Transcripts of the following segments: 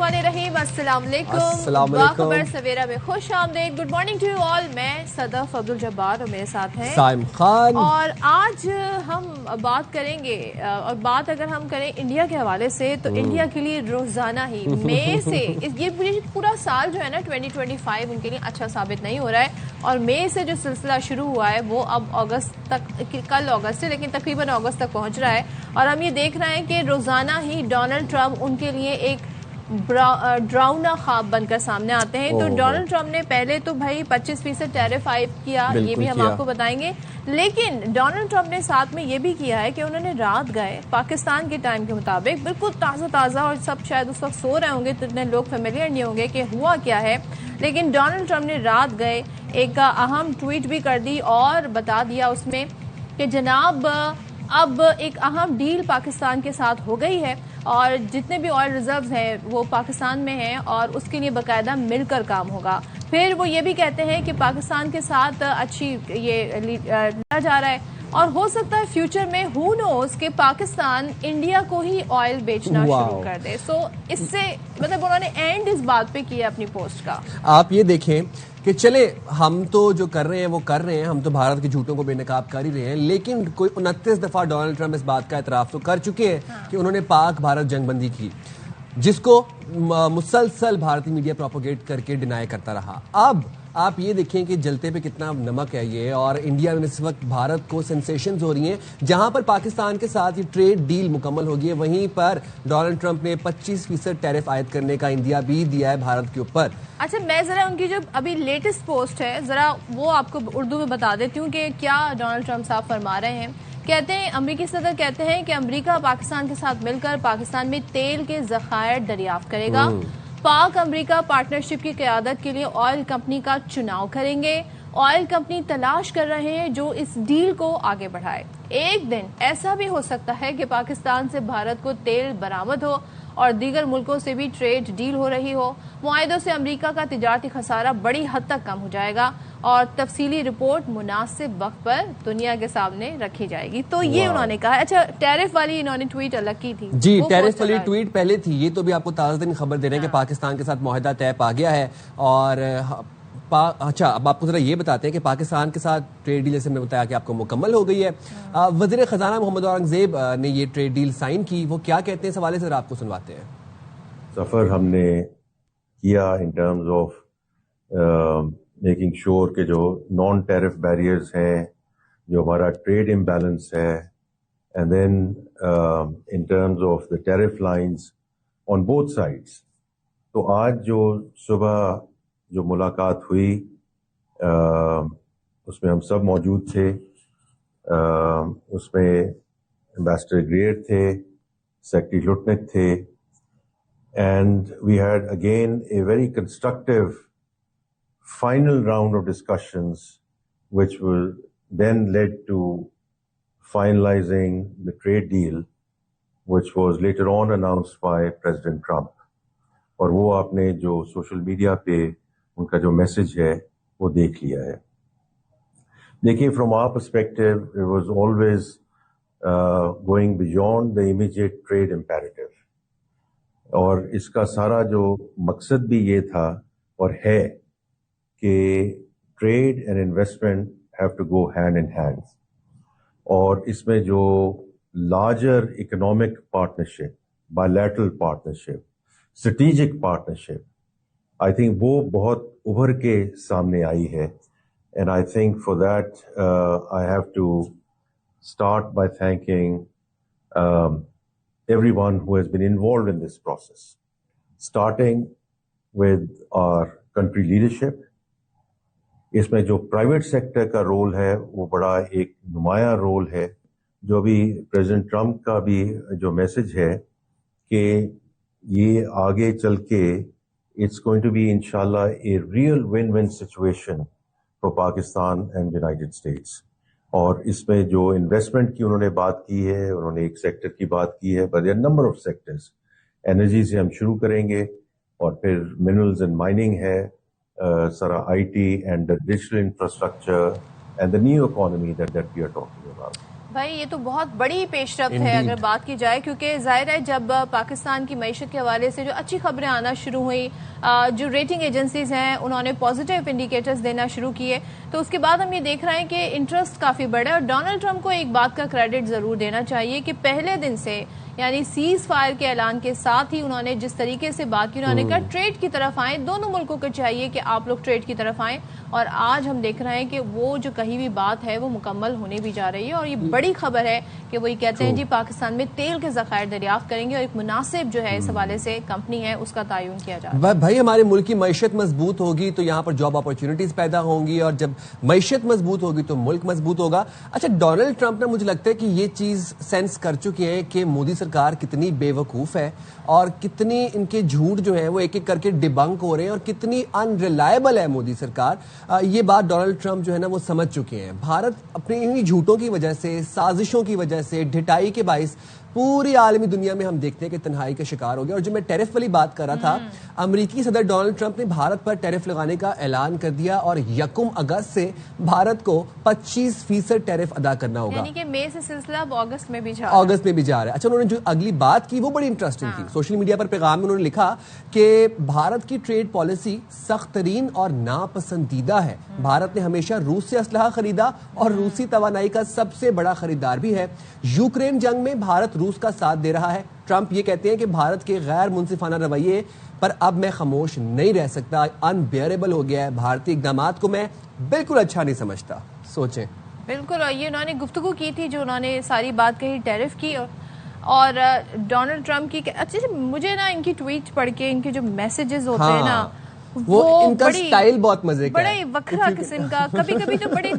الرحمن الرحیم، السلام علیکم، باخبر سویرا میں خوش آمدید. Good morning to you all. میں صدف عبد الجبار اور میرے ساتھ ہیں سائم خان. اور آج ہم بات کریں گے، اور بات اگر ہم کریں انڈیا کے حوالے سے تو انڈیا کے لیے روزانہ ہی مئی سے یہ پورا سال جو ہے نا 2025 ان کے لیے اچھا ثابت نہیں ہو رہا ہے. اور مئی سے جو سلسلہ شروع ہوا ہے وہ اب اگست تک، کل اگست ہے لیکن تقریباً اگست تک پہنچ رہا ہے. اور ہم یہ دیکھ رہے ہیں کہ روزانہ ہی ڈونلڈ ٹرمپ ان کے لیے ایک ڈراؤنا خواب بن کر سامنے آتے ہیں. تو ڈونلڈ ٹرمپ نے پہلے تو بھائی 25% ٹیرف عائد کیا، یہ بھی ہم آپ کو بتائیں گے. لیکن ڈونلڈ ٹرمپ نے ساتھ میں یہ بھی کیا ہے کہ انہوں نے رات گئے پاکستان کے ٹائم کے مطابق، بالکل تازہ اور سب شاید اس وقت سو رہے ہوں گے تو اتنے لوگ فیملیئر نہیں ہوں گے کہ ہوا کیا ہے. لیکن ڈونلڈ ٹرمپ نے رات گئے ایک اہم ٹویٹ بھی کر دی اور بتا دیا اس میں کہ جناب اب ایک اہم ڈیل پاکستان کے ساتھ ہو گئی ہے اور جتنے بھی آئل ریزروز ہیں وہ پاکستان میں ہیں اور اس کے لیے باقاعدہ مل کر کام ہوگا. پھر وہ یہ بھی کہتے ہیں کہ پاکستان کے ساتھ اچھی یہ لیا جا رہا ہے اور ہو سکتا ہے فیوچر میں ہو نوز کہ پاکستان انڈیا کو ہی آئل بیچنا شروع کر دے. سو اس سے مطلب انہوں نے اینڈ اس بات پہ کیا اپنی پوسٹ کا. آپ یہ دیکھیں کہ چلے ہم تو جو کر رہے ہیں وہ کر رہے ہیں، ہم تو بھارت کے جھوٹوں کو بے نقاب کر ہی رہے ہیں، لیکن کوئی 29 دفعہ ڈونلڈ ٹرمپ اس بات کا اعتراف تو کر چکے ہیں کہ انہوں نے پاک بھارت جنگ بندی کی، جس کو مسلسل بھارتی میڈیا پروپوگیٹ کر کے ڈینائی کرتا رہا. اب آپ یہ دیکھیں کہ جلتے پہ کتنا نمک ہے یہ، اور انڈیا میں اس وقت بھارت کو سینسیشنز ہو رہی ہیں. جہاں پر پاکستان کے ساتھ یہ ٹریڈ ڈیل مکمل ہوگی ہے، وہیں پر ڈونلڈ ٹرمپ نے 25% ٹیرف عائد کرنے کا اندیا بھی دیا ہے بھارت کے اوپر. اچھا میں ذرا ان کی جو ابھی لیٹسٹ پوسٹ ہے ذرا وہ آپ کو اردو میں بتا دیتی ہوں کہ کیا ڈونلڈ ٹرمپ صاحب فرما رہے ہیں. کہتے ہیں امریکی صدر کہتے ہیں کہ امریکہ پاکستان کے ساتھ مل کر پاکستان میں تیل کے ذخائر دریافت کرے گا. پاک امریکہ پارٹنرشپ کی قیادت کے لیے آئل کمپنی کا چناؤ کریں گے. آئل کمپنی تلاش کر رہے ہیں جو اس ڈیل کو آگے بڑھائے. ایک دن ایسا بھی ہو سکتا ہے کہ پاکستان سے بھارت کو تیل برآمد ہو اور دیگر ملکوں سے بھی ٹریڈ ڈیل ہو رہی ہو. معاہدوں سے امریکہ کا تجارتی خسارہ بڑی حد تک کم ہو جائے گا اور تفصیلی رپورٹ مناسب وقت پر دنیا کے سامنے رکھی جائے گی. تو یہ انہوں نے کہا. اچھا ٹیرف والی انہوں نے ٹویٹ الگ کی تھی. جی ٹیرف والی ٹویٹ پہلے تھی، یہ تو بھی آپ کو تازہ ترین خبر دے رہے ہیں کہ پاکستان کے ساتھ معاہدہ طے پا گیا ہے. اور اچھا اب آپ کو ذرا یہ بتاتے ہیں کہ پاکستان کے ساتھ ٹریڈ ڈیل جیسے میں بتایا کہ آپ کو مکمل ہو گئی ہے. وزیر خزانہ محمد اورنگزیب نے یہ ٹریڈ ڈیل سائن کی، وہ کیا کہتے ہیں اس حوالے سے ذرا آپ کو سنواتے ہیں. سفر ہم نے کیا ان ٹرمز آف میکنگ شور کہ جو نان ٹیرف بیریئرز ہیں، جو ہمارا ٹریڈ امبیلنس ہے، and then in terms of the tariff lines on both sides. تو آج جو صبح جو ملاقات ہوئی اس میں ہم سب موجود تھے. اس میں ایمبیسڈر گریئر تھے، سیکرٹری لٹنک تھے، and we had again a very constructive final round of discussions which will then led to finalizing the trade deal which was later on announced by President Trump. اور وہ آپ نے جو social media پہ ان کا جو message ہے وہ دیکھ لیا ہے. دیکھیے from our perspective it was always going beyond the immediate trade imperative. اور اس کا سارا جو مقصد بھی یہ تھا اور ہے کہ trade and investment have to go hand in hand. اور اس میں جو larger economic partnership, bilateral partnership, strategic partnership, I think وہ بہت ابھر کے سامنے آئی ہے. And I think for that I have to start by thanking everyone who has been involved in this process, starting with our country leadership. اس میں جو private sector کا رول ہے وہ بڑا ایک نمایاں رول ہے. جو بھی پریزیڈنٹ ٹرمپ کا بھی جو میسج ہے کہ یہ آگے چل کے it's going to be inshallah a real win-win situation for Pakistan and United States. اور اس میں جو انویسٹمنٹ کی انہوں نے بات کی ہے، انہوں نے ایک سیکٹر کی بات کی ہے، but number of sectors. Energy سے ہم شروع کریں گے اور پھر منرلز اینڈ مائننگ ہے، سارا I T and digital infrastructure and the new economy that we are talking about. بھائی یہ تو بہت بڑی پیش رفت ہے اگر بات کی جائے، کیونکہ ظاہر ہے جب پاکستان کی معیشت کے حوالے سے جو اچھی خبریں آنا شروع ہوئی، جو ریٹنگ ایجنسیز ہیں انہوں نے پازیٹیو انڈیکیٹرز دینا شروع کیے، تو اس کے بعد ہم یہ دیکھ رہے ہیں کہ انٹرسٹ کافی بڑھا ہے. اور ڈونلڈ ٹرمپ کو ایک بات کا کریڈٹ ضرور دینا چاہیے کہ پہلے دن سے یعنی سیز فائر کے اعلان کے ساتھ ہی انہوں نے جس طریقے سے بات کی، انہوں نے کہا ٹریڈ کی طرف آئیں، دونوں ملکوں کو چاہیے کہ آپ لوگ ٹریڈ کی طرف آئیں. اور آج ہم دیکھ رہے ہیں کہ وہ جو کہی ہوئی بات ہے وہ مکمل ہونے بھی جا رہی ہے. اور یہ بڑی خبر ہے کہ وہ یہ کہتے ہیں جی پاکستان میں تیل کے ذخائر دریافت کریں گے اور ایک مناسب جو ہے اس حوالے سے کمپنی ہے اس کا تعین کیا جا رہا ہے. بھائی ہمارے ملک کی معیشت مضبوط ہوگی تو یہاں پر جاب اپرچونٹیز پیدا ہوں گی، اور جب معیشت مضبوط ہوگی تو ملک مضبوط ہوگا. اچھا، ڈونلڈ ٹرمپ نے مجھے لگتا ہے کہ یہ چیز سینس کر چکے ہیں کہ مودی سرکار کتنی بے وقوف ہے اور کتنی ان کے جھوٹ جو ہیں وہ ایک ایک کر کے ڈیبنک ہو رہے ہیں اور کتنی ان ریلائبل ہے مودی سرکار. یہ بات ڈونلڈ ٹرمپ جو ہے نا وہ سمجھ چکے ہیں. بھارت اپنی انہی جھوٹوں کی وجہ سے، سازشوں کی وجہ سے، ڈھٹائی کے باعث پوری عالمی دنیا میں ہم دیکھتے ہیں کہ تنہائی کا شکار ہو گیا. اور جو میں ٹیرف والی بات کر رہا تھا، امریکی صدر ڈونلڈ ٹرمپ نے بھارت پر ٹیرف لگانے کا اعلان کر دیا اور 1 اگست سے بھارت کو 25% ٹیرف ادا کرنا ہوگا. یعنی کہ مئی سے سلسلہ اب اگست میں بھی جا رہا ہے. اچھا، انہوں نے جو اگلی بات کی وہ بڑی انٹرسٹنگ تھی. سوشل میڈیا پر پیغام میں انہوں نے لکھا کہ بھارت کی ٹریڈ پالیسی سخت ترین اور ناپسندیدہ ہے. بھارت نے ہمیشہ روس سے اسلحہ خریدا اور روسی توانائی کا سب سے بڑا خریدار بھی ہے. یوکرین جنگ میں بھارت روس کا ساتھ دے رہا ہے. ٹرمپ یہ کہتے ہیں کہ بھارت کے غیر منصفانہ رویے پر اب میں خاموش نہیں رہ سکتا. انبیئریبل ہو گیا ہے. بھارتی اقدامات کو میں بالکل اچھا نہیں سمجھتا. سوچیں. بالکل. اور یہ انہوں نے گفتگو کی تھی جو انہوں نے ساری بات کہی ٹیرف کی اور ڈونلڈ ٹرمپ کی. اچھا، مجھے نا ان کی ٹویٹ پڑھ کے ان کے جو میسیجز ہوتے ہیں نا وہ ان کا سٹائل بہت مزے کا ہے، بڑے وکھرا قسم کا، کبھی کبھی تو بڑے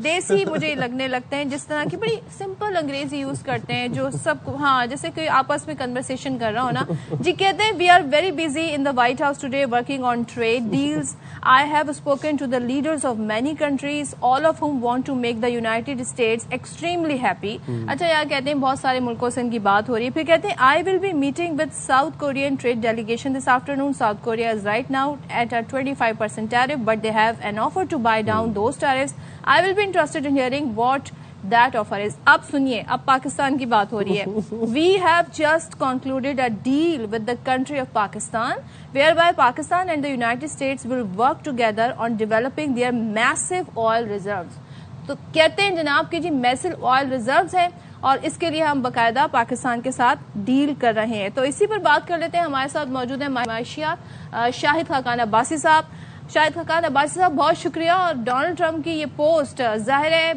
دیسی مجھے لگنے لگتے ہیں، جس طرح کی بڑی سمپل انگریزی یوز کرتے ہیں جو سب کو جیسے کہ آپس میں کنورسیشن کر رہا ہو نا. جی کہتے ہیں we are very busy in the White House today working on trade deals. I have spoken to the leaders of many countries, all of whom want to make the United States extremely happy. اچھا، یار کہتے ہیں بہت سارے ملکوں سے ان کی بات ہو رہی ہے. پھر کہتے ہیں I will be meeting with South Korean trade delegation this afternoon. South Korea is right now at a 25% tariff, but they have an offer to buy down those tariffs. I will be interested in hearing what that offer is. اب سنیے، اب پاکستان کی بات ہو رہی ہے. We have just concluded a deal with the country of Pakistan whereby Pakistan and the United States will work together on developing their massive oil reserves. تو کہتے ہیں جناب کہ جی massive oil reserves ہیں اور اس کے لیے ہم باقاعدہ پاکستان کے ساتھ ڈیل کر رہے ہیں. تو اسی پر بات کر لیتے ہیں. ہمارے ساتھ موجود ہیں معاشیات شاہد خاقان عباسی صاحب. شاہد خاقان عباسی صاحب بہت شکریہ. اور ڈونلڈ ٹرمپ کی یہ پوسٹ ظاہر ہے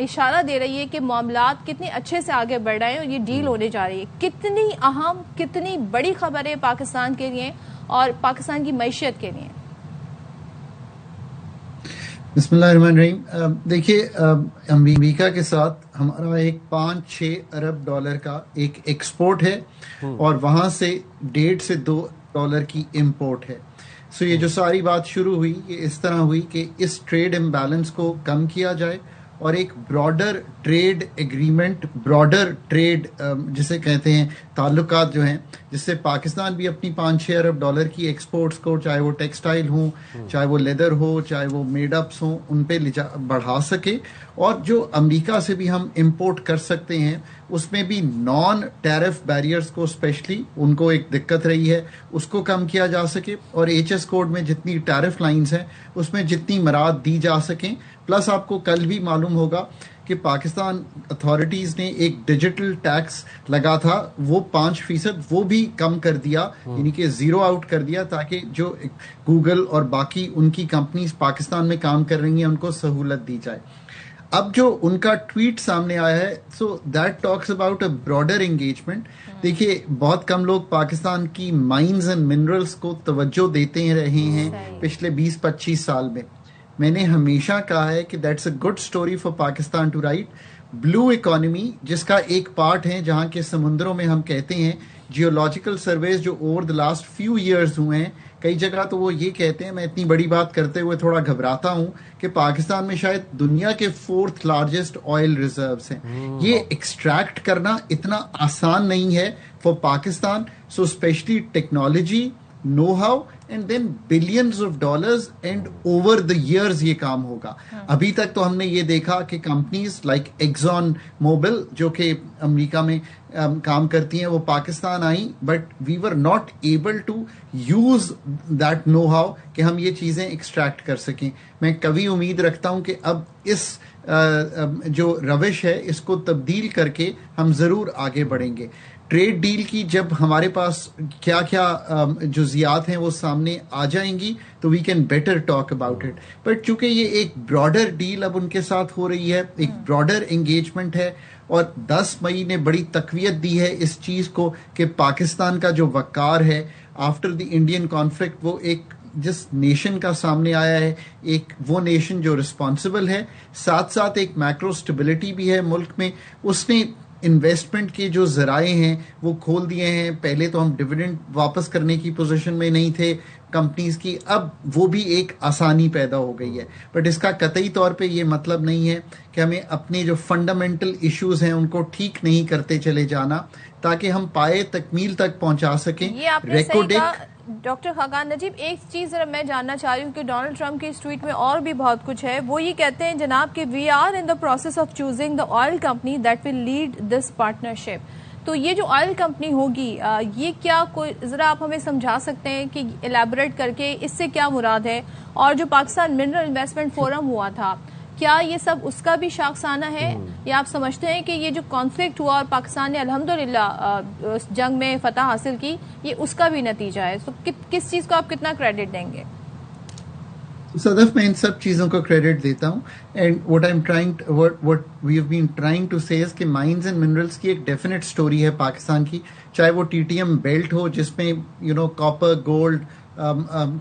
اشارہ دے رہی ہے کہ معاملات کتنے اچھے سے آگے بڑھ رہے ہیں اور یہ ڈیل ہونے جا رہی ہے. کتنی اہم، کتنی بڑی خبر ہے پاکستان کے لیے اور پاکستان کی معیشت کے لیے. بسم اللہ الرحمن الرحیم. دیکھیے، امریکہ کے ساتھ ہمارا ایک 5-6 ارب ڈالر کا ایک ایکسپورٹ ہے اور وہاں سے $1.5 سے $2 کی امپورٹ ہے. سو یہ جو ساری بات شروع ہوئی یہ اس طرح ہوئی کہ اس ٹریڈ امبیلنس کو کم کیا جائے اور ایک broader trade agreement, broader trade جسے کہتے ہیں تعلقات جو ہیں، جس سے پاکستان بھی اپنی 5-6 ارب ڈالر کی ایکسپورٹس کو، چاہے وہ ٹیکسٹائل ہوں، چاہے وہ لیدر ہو، چاہے وہ میڈ اپس ہوں، ان پہ بڑھا سکے. اور جو امریکہ سے بھی ہم امپورٹ کر سکتے ہیں اس میں بھی نان ٹیرف بیریئرز کو اسپیشلی ان کو ایک دقت رہی ہے، اس کو کم کیا جا سکے. اور HS کوڈ میں جتنی ٹیرف لائنز ہیں اس میں جتنی مراعات دی جا سکیں. پلس آپ کو کل بھی معلوم ہوگا کہ پاکستان اتھارٹیز نے ایک ڈیجیٹل ٹیکس لگا تھا، وہ 5% وہ بھی کم کر دیا، یعنی کہ 0 آؤٹ کر دیا، تاکہ جو گوگل اور باقی ان کی کمپنیز پاکستان میں کام کر رہی ہیں ان کو سہولت دی جائے. اب جو ان کا ٹویٹ سامنے آیا ہے، so that talks about a broader engagement. دیکھیے، بہت کم لوگ پاکستان کی مائنز اینڈ منرلز کو توجہ دیتے رہے ہیں پچھلے 20-25 سال میں. میں نے ہمیشہ کہا ہے کہ that's a good story for Pakistan to write. Blue economy جس کا ایک پارٹ ہے جہاں کے سمندروں میں ہم کہتے ہیں جیولوجیکل سرویز جو over the last few years ہوئے ہیں، کئی جگہ تو وہ یہ کہتے ہیں، میں اتنی بڑی بات کرتے ہوئے تھوڑا گھبراتا ہوں کہ پاکستان میں شاید دنیا کے 4th لارجسٹ آئل ریزروز ہیں. یہ ایکسٹریکٹ کرنا اتنا آسان نہیں ہے for Pakistan. So especially technology, know how and then billions of dollars and over the years یہ کام ہوگا. ابھی تک تو ہم نے یہ دیکھا کہ کمپنیز لائک ایگزون موبل جو کہ امریکہ میں کام کرتی ہیں وہ پاکستان آئیں, but we were not able to use that know how کہ ہم یہ چیزیں ایکسٹریکٹ کر سکیں. میں کبھی امید رکھتا ہوں کہ اب اس جو روش ہے اس کو تبدیل کر کے ہم ضرور آگے بڑھیں گے. ٹریڈ ڈیل کی جب ہمارے پاس کیا کیا جزیات ہیں وہ سامنے آ جائیں گی تو we can better talk about it. But چونکہ یہ ایک براڈر ڈیل اب ان کے ساتھ ہو رہی ہے, ایک براڈر انگیجمنٹ ہے, اور 10 مئی نے بڑی تقویت دی ہے اس چیز کو کہ پاکستان کا جو وقار ہے آفٹر دی انڈین کانفلکٹ وہ ایک جس نیشن کا سامنے آیا ہے, ایک وہ نیشن جو رسپانسبل ہے, ساتھ ساتھ ایک میکرو اسٹیبلٹی بھی ہے ملک میں. اس نے انویسٹمنٹ کے جو ذرائع ہیں وہ کھول دیے ہیں. پہلے تو ہم ڈویڈنڈ واپس کرنے کی پوزیشن میں نہیں تھے کمپنیز کی, اب وہ بھی ایک آسانی پیدا ہو گئی ہے. بٹ اس کا قطعی طور پہ یہ مطلب نہیں ہے کہ ہمیں اپنے جو فنڈامنٹل ایشوز ہیں ان کو ٹھیک نہیں کرتے چلے جانا تاکہ ہم پائے تکمیل تک پہنچا سکیں. ڈاکٹر خاقان نجیب, ایک چیز ذرا میں جاننا چاہ رہی ہوں کہ ڈونلڈ ٹرمپ کی اس ٹویٹ میں اور بھی بہت کچھ ہے. وہ یہ کہتے ہیں جناب کہ we are in the process of choosing the oil company that will lead this partnership. تو یہ جو آئل کمپنی ہوگی یہ کیا, کوئی ذرا آپ ہمیں سمجھا سکتے ہیں کہ الیبوریٹ کر کے اس سے کیا مراد ہے؟ اور جو پاکستان منرل انویسٹمنٹ فورم ہوا تھا کیا یہ سب اس کا بھی شاخسانہ ہے, یا آپ سمجھتے ہیں کہ یہ جو کانفلکٹ ہوا اور پاکستان نے الحمدللہ جنگ میں فتح حاصل کی یہ اس کا بھی نتیجہ ہے؟ تو کس چیز کو آپ کتنا کریڈٹ دیں گے؟ صدف, میں ان سب چیزوں کو کریڈٹ دیتا ہوں. And what we have been trying to say is کہ مائنز اینڈ منرلس کی ایک ڈیفینیٹ سٹوری ہے پاکستان کی, چاہے وہ ٹی ٹی ایم بیلٹ ہو جس میں کاپر, گولڈ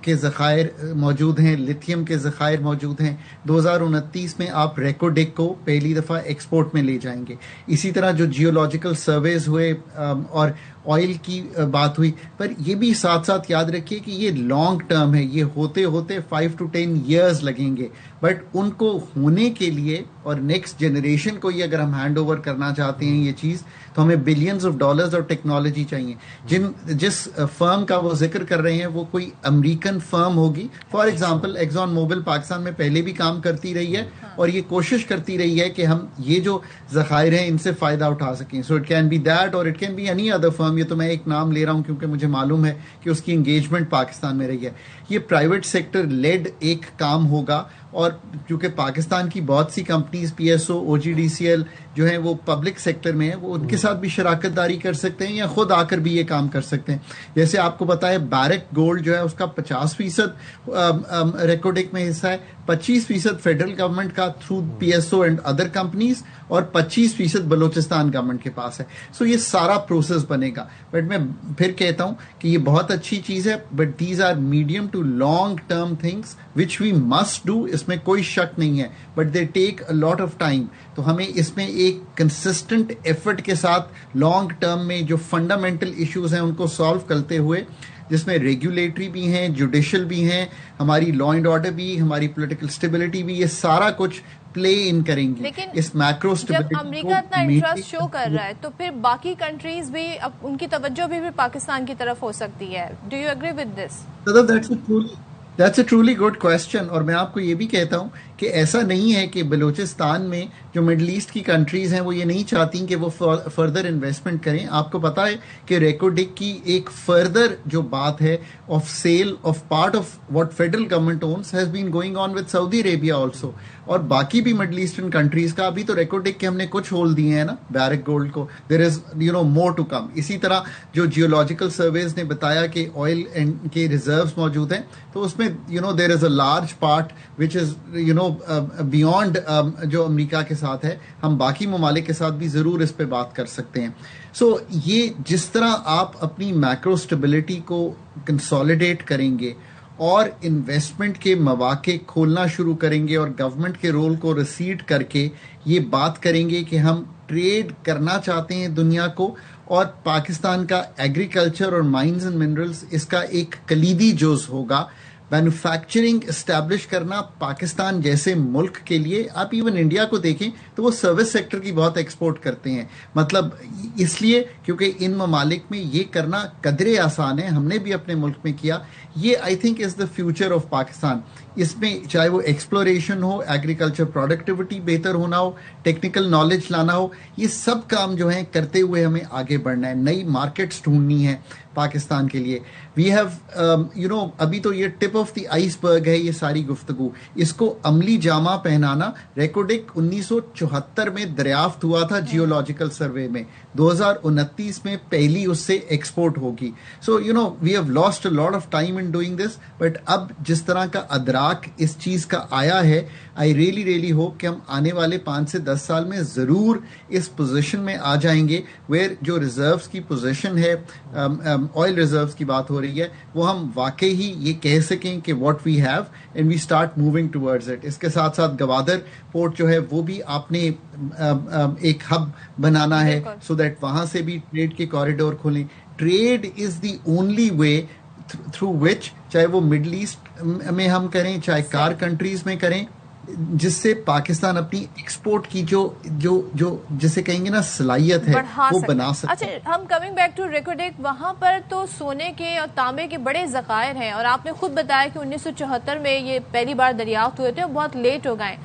کے ذخائر موجود ہیں, لیتھیم کے ذخائر موجود ہیں. 2029 میں آپ ریکوڈک کو پہلی دفعہ ایکسپورٹ میں لے جائیں گے. اسی طرح جو جیولوجیکل سرویز ہوئے اور آئل کی بات ہوئی, پر یہ بھی ساتھ ساتھ یاد رکھیے کہ یہ لانگ ٹرم ہے, یہ ہوتے ہوتے 5 to 10 years لگیں گے. بٹ ان کو ہونے کے لیے اور نیکسٹ جنریشن کو یہ اگر ہم ہینڈ اوور کرنا چاہتے ہیں یہ چیز, تو ہمیں بلینز آف ڈالرز اور ٹیکنالوجی چاہیے. جس فرم کا وہ ذکر کر رہے ہیں وہ کوئی امریکن فرم ہوگی. For example Exxon Mobil Pakistan میں پہلے بھی کام کرتی رہی ہے اور یہ کوشش کرتی رہی ہے کہ ہم یہ جو ذخائر ہیں ان سے فائدہ اٹھا سکیں. So it can be that اور it can be any other firm. یہ تو میں ایک نام لے رہا ہوں کیونکہ مجھے معلوم ہے کہ اس کی انگیجمنٹ پاکستان میں رہی ہے. یہ پرائیویٹ سیکٹر لیڈ ایک کام ہوگا, اور کیونکہ پاکستان کی بہت سی کمپنیز پی ایس او, او جی ڈی سی ایل جو ہیں وہ پبلک سیکٹر میں ہیں, وہ ان کے ساتھ بھی شراکت داری کر سکتے ہیں یا خود آ کر بھی یہ کام کر سکتے ہیں. جیسے آپ کو پتا ہے بیرک گولڈ جو ہے اس کا 50% ریکوڈک میں حصہ ہے, 25% فیڈرل گورنمنٹ کا through P S O and other companies, اور 25% بلوچستان گورنمنٹ کے پاس ہے. سو یہ سارا پروسیس بنے گا. بٹ میں پھر کہتا ہوں کہ یہ بہت اچھی چیز ہے, but these are medium to long term things which we must do, اس میں کوئی شک نہیں ہے, but they take a lot of time. تو ہمیں اس میں ایک کنسسٹنٹ ایفرٹ کے ساتھ لانگ ٹرم میں جو فنڈامنٹل ایشوز ہیں ان کو سالو کرتے ہوئے, جس میں ریگولیٹری بھی ہیں, جوڈیشل بھی ہیں, ہماری لا اینڈ آرڈر بھی, ہماری پولیٹیکل اسٹیبلٹی بھی, یہ سارا کچھ پلے ان کریں گی. لیکن اس میکرو جب امریکہ اتنا انٹرسٹ شو کر رہا ہے تو پھر باقی کنٹریز بھی ان کی توجہ بھی پاکستان کی طرف ہو سکتی ہے. Do you agree with this? That's a truly good question. اور میں آپ کو یہ بھی کہتا ہوں کہ ایسا نہیں ہے کہ بلوچستان میں جو مڈل ایسٹ کی کنٹریز ہیں وہ یہ نہیں چاہتی کہ وہ فردر انویسٹمنٹ کریں. آپ کو پتا ہے کہ ریکوڈک کی ایک فردر جو بات ہے of sale of part of what federal government owns has been going on with Saudi Arabia also, اور باقی بھی مڈل ایسٹرن کنٹریز کا. ابھی تو ریکوڈک کے ہم نے کچھ ہول دیے ہیں نا بیرک گولڈ کو, دیر از مور ٹو کم. اسی طرح جو جیولوجیکل سرویز نے بتایا کہ آئل کے ریزروز موجود ہیں, تو اس میں there is a large part which is beyond جو امریکہ کے ساتھ ہے. ہم باقی ممالک کے ساتھ بھی ضرور اس پہ بات کر سکتے ہیں. سو یہ جس طرح آپ اپنی میکرو اسٹیبلٹی کو کنسالیڈیٹ کریں گے اور انویسٹمنٹ کے مواقع کھولنا شروع کریں گے اور گورنمنٹ کے رول کو ریسیڈ کر کے یہ بات کریں گے کہ ہم ٹریڈ کرنا چاہتے ہیں دنیا کو, اور پاکستان کا ایگریکلچر اور مائنز اینڈ منرلز اس کا ایک کلیدی جز ہوگا. مینوفیکچرنگ اسٹیبلش کرنا پاکستان جیسے ملک کے لیے, آپ ایون انڈیا کو دیکھیں تو وہ سروس سیکٹر کی بہت ایکسپورٹ کرتے ہیں, مطلب اس لیے کیونکہ ان ممالک میں یہ کرنا قدرے آسان ہے, ہم نے بھی اپنے ملک میں کیا. یہ I think is the future of Pakistan. اس میں چاہے وہ ایکسپلوریشن ہو, ایگریکلچر پروڈکٹیوٹی بہتر ہونا ہو, ٹیکنیکل نالج لانا ہو, یہ سب کام جو ہیں کرتے ہوئے ہمیں آگے بڑھنا ہے, نئی مارکیٹس ڈھونڈنی ہے پاکستان کے لیے. وی ہیو ابھی تو یہ ٹپ آف دی آئس برگ ہے یہ ساری گفتگو, اس کو عملی جامہ پہنانا. ریکوڈک 1974 میں دریافت ہوا تھا جیولوجیکل سروے میں, 2029 میں پہلی اس سے ایکسپورٹ ہوگی. So we have lost a lot of time in doing this, but اب جس طرح کا ادراک اس چیز کا آیا ہے, آئی ریئلی ہوپ کہ ہم آنے والے 5 سے 10 سال میں ضرور اس پوزیشن میں آ جائیں گے ویئر جو ریزروز کی پوزیشن ہے, آئل ریزروز کی بات ہو رہی ہے, وہ ہم واقعی ہی یہ کہہ سکیں کہ what we have and we start moving towards it. اس کے ساتھ ساتھ گوادر پورٹ جو ہے وہ بھی آپ نے ایک ہب بنانا ہے سو دیٹ وہاں سے بھی ٹریڈ کے کوریڈور کھولیں. Trait is the only way through which, چاہے وہ مڈل ایسٹ میں ہم کریں چاہے کار کنٹریز میں کریں, جس سے پاکستان اپنی ایکسپورٹ کی جو جسے کہیں گے نا صلاحیت ہے وہ بنا سکتے. اچھا, ہم کمنگ بیک ٹو ریکوڈیک, وہاں پر تو سونے کے اور تانبے کے بڑے ذخائر ہیں, اور آپ نے خود بتایا کہ 1974 میں یہ پہلی بار دریافت ہوئے تھے اور بہت لیٹ ہو گئے.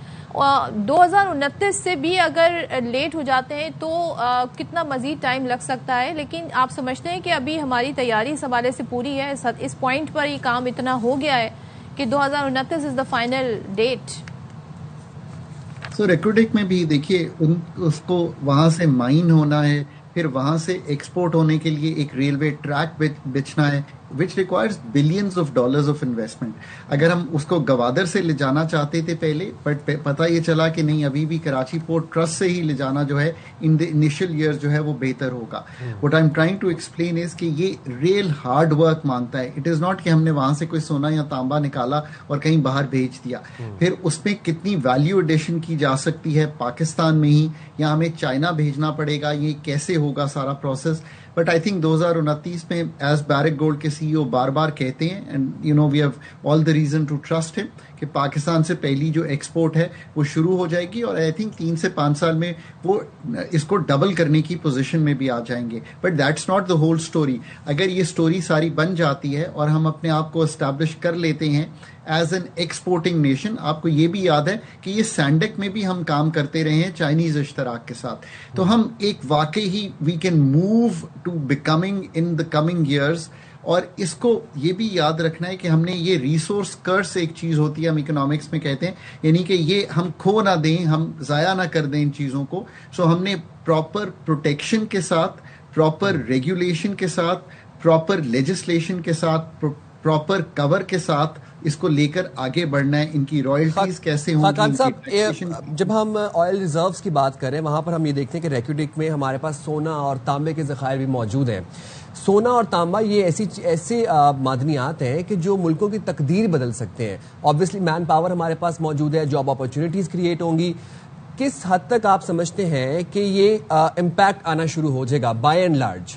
2029 سے بھی اگر لیٹ ہو جاتے ہیں تو کتنا مزید ٹائم لگ سکتا ہے, لیکن آپ سمجھتے ہیں کہ ابھی ہماری تیاری اس حوالے سے پوری ہے, اس پوائنٹ پر یہ کام اتنا ہو گیا ہے کہ 2029 از دا فائنل ڈیٹ؟ سو ریکوڈک میں بھی دیکھیے اس کو وہاں سے مائن ہونا ہے, پھر وہاں سے ایکسپورٹ ہونے کے لیے ایک ریلوے ٹریک بچنا ہے which requires billions of dollars of investment. اگر ہم اس کو گوادر سے لے جانا چاہتے تھے پہلے, بٹ پتہ یہ چلا کہ نہیں, ابھی بھی کراچی پورٹ ٹرسٹ سے ہی لے جانا جو ہے ان دی انیشل ایئرز جو ہے وہ بہتر ہوگا. what I'm trying to explain is کہ یہ ریل ہارڈ ورک مانگتا ہے. اٹ از ناٹ کہ ہم نے وہاں سے کوئی سونا یا تانبا نکالا اور کہیں باہر بھیج دیا. پھر اس میں کتنی ویلیو ایڈیشن کی جا سکتی ہے پاکستان میں ہی, یا ہمیں چائنا بھیجنا پڑے گا, یہ کیسے ہوگا سارا پروسیس. بٹ آئی تھنک 2029 میں ایز بیرک گولڈ کے سی ای او بار بار کہتے ہیں, and we have all the reason to trust him, کہ پاکستان سے پہلی جو ایکسپورٹ ہے وہ شروع ہو جائے گی, اور آئی تھنک 3 سے 5 سال میں وہ اس کو ڈبل کرنے کی پوزیشن میں بھی آ جائیں گے. But that's not the whole story. اگر یہ اسٹوری ساری بن جاتی ہے اور ہم اپنے آپ کو اسٹیبلش کر لیتے ہیں ایز این ایکسپورٹنگ نیشن, آپ کو یہ بھی یاد ہے کہ یہ سینڈک میں بھی ہم کام کرتے رہے ہیں چائنیز اشتراک کے ساتھ, تو ہم ایک واقعی ہی we can move to becoming in the coming years. اور اس کو یہ بھی یاد رکھنا ہے کہ ہم نے یہ ریسورس کرس ایک چیز ہوتی ہے, ہم اکنامکس میں کہتے ہیں, یعنی کہ یہ ہم کھو نہ دیں, ہم ضائع نہ کر دیں ان چیزوں کو. سو ہم نے پراپر پروٹیکشن کے ساتھ, پراپر ریگولیشن کے ساتھ, پراپر لیجسلیشن کے ساتھ, پراپر کور کے ساتھ اس کو لے کر آگے بڑھنا ہے. ان کی رائلٹیز کیسے ہوں خاقان صاحب, جب ہم آئل ریزروز کی بات کریں وہاں پر ہم یہ دیکھتے ہیں کہ ریکوڈک میں ہمارے پاس سونا اور تانبے کے ذخائر بھی موجود ہیں. سونا اور تانبا یہ ایسے معدنیات ہیں کہ جو ملکوں کی تقدیر بدل سکتے ہیں. آبویسلی مین پاور ہمارے پاس موجود ہے, جاب اپرچونیٹیز کریٹ ہوں گی. کس حد تک آپ سمجھتے ہیں کہ یہ امپیکٹ آنا شروع ہو جائے گا بائی اینڈ لارج؟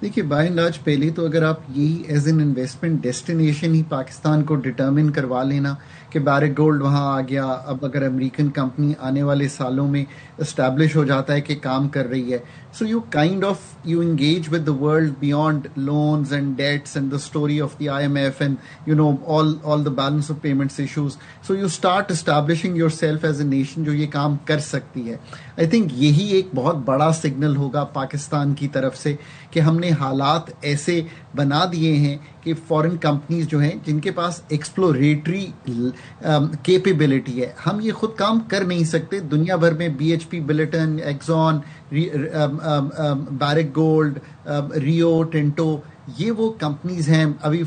دیکھیے, بائی اینڈ لارج پہلے تو اگر آپ یہی ایز این انویسٹمنٹ ڈیسٹینیشن ہی پاکستان کو ڈٹرمن کروا لینا کہ بیرک گولڈ وہاں آ گیا, اب اگر امریکن کمپنی آنے والے سالوں میں اسٹیبلش ہو جاتا ہے کہ کام کر رہی ہے, so you kind of you engage with the world beyond loans and debts and the story of the IMF and all the balance of payments issues. So you start establishing yourself as a nation جو یہ کام کر سکتی ہے. I think یہی ایک بہت بڑا signal ہوگا پاکستان کی طرف سے کہ ہم نے حالات ایسے بنا دیے ہیں کہ فورن کمپنیز جو ہیں جن کے پاس ایکسپلوریٹری کیپیبلٹی ہے, ہم یہ خود کام کر نہیں سکتے. دنیا بھر میں BHP, Billiton, Exxon, Barrick Gold, Rio Tinto, یہ وہ کمپنیز ہیں. ابھی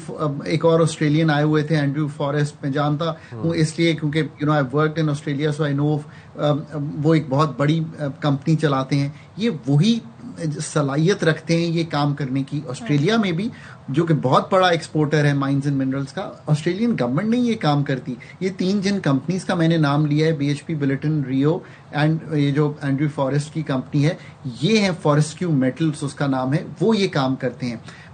ایک اور آسٹریلین آئے ہوئے تھے, اینڈریو فارسٹ, میں جانتا ہوں اس لیے کیونکہ آئی ورکڈ ان آسٹریلیا, سو آئی نو. وہ ایک بہت بڑی کمپنی چلاتے ہیں, یہ وہی صلاحیت رکھتے ہیں یہ کام کرنے کی. آسٹریلیا میں بھی جو کہ بہت بڑا ایکسپورٹر ہے مائنز اینڈ منرلز کا, آسٹریلین گورنمنٹ نہیں یہ کام کرتی. یہ 3 جن کمپنیز کا میں نے نام لیا ہے, BHP, بلٹن, ریو اینڈ یہ جو اینڈریو فارسٹ کی کمپنی ہے, یہ ہے فارسکیو میٹلز اس کا نام ہے, وہ یہ کام کرتے ہیں.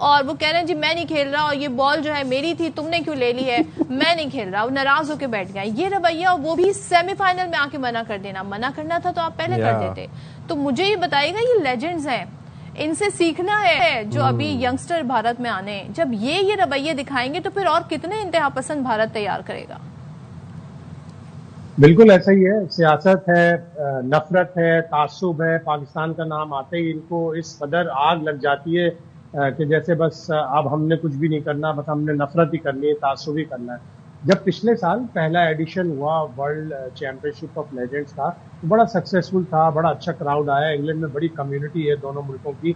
اور وہ کہہ رہے ہیں جی میں نہیں کھیل رہا اور یہ بال جو ہے میری تھی تم نے کیوں لے لی ہے, میں نہیں کھیل رہا, وہ ناراض ہو کے بیٹھ گئے. یہ رویہ, وہ بھی سیمی فائنل میں آ کے منع کر دینا, منع کرنا تھا تو آپ پہلے کر دیتے. تو مجھے یہ بتائیے گا, یہ لیجنڈز ہیں, ان سے سیکھنا ہے جو ابھی ینگسٹر بھارت میں آنے, جب یہ رویے دکھائیں گے تو پھر اور کتنے انتہا پسند بھارت تیار کرے گا. بالکل ایسا ہی ہے, سیاست ہے, نفرت ہے, تعصب ہے, پاکستان کا نام آتے ہی ان کو اس قدر آگ لگ جاتی ہے کہ جیسے بس اب ہم نے کچھ بھی نہیں کرنا, بس ہم نے نفرت ہی کرنی ہے, تعصب ہی کرنا ہے. جب پچھلے سال پہلا ایڈیشن ہوا world champion ship of legends کا, بڑا سکسیسفل تھا, بڑا اچھا کراؤڈ آیا, انگلینڈ میں بڑی کمیونٹی ہے دونوں ملکوں کی,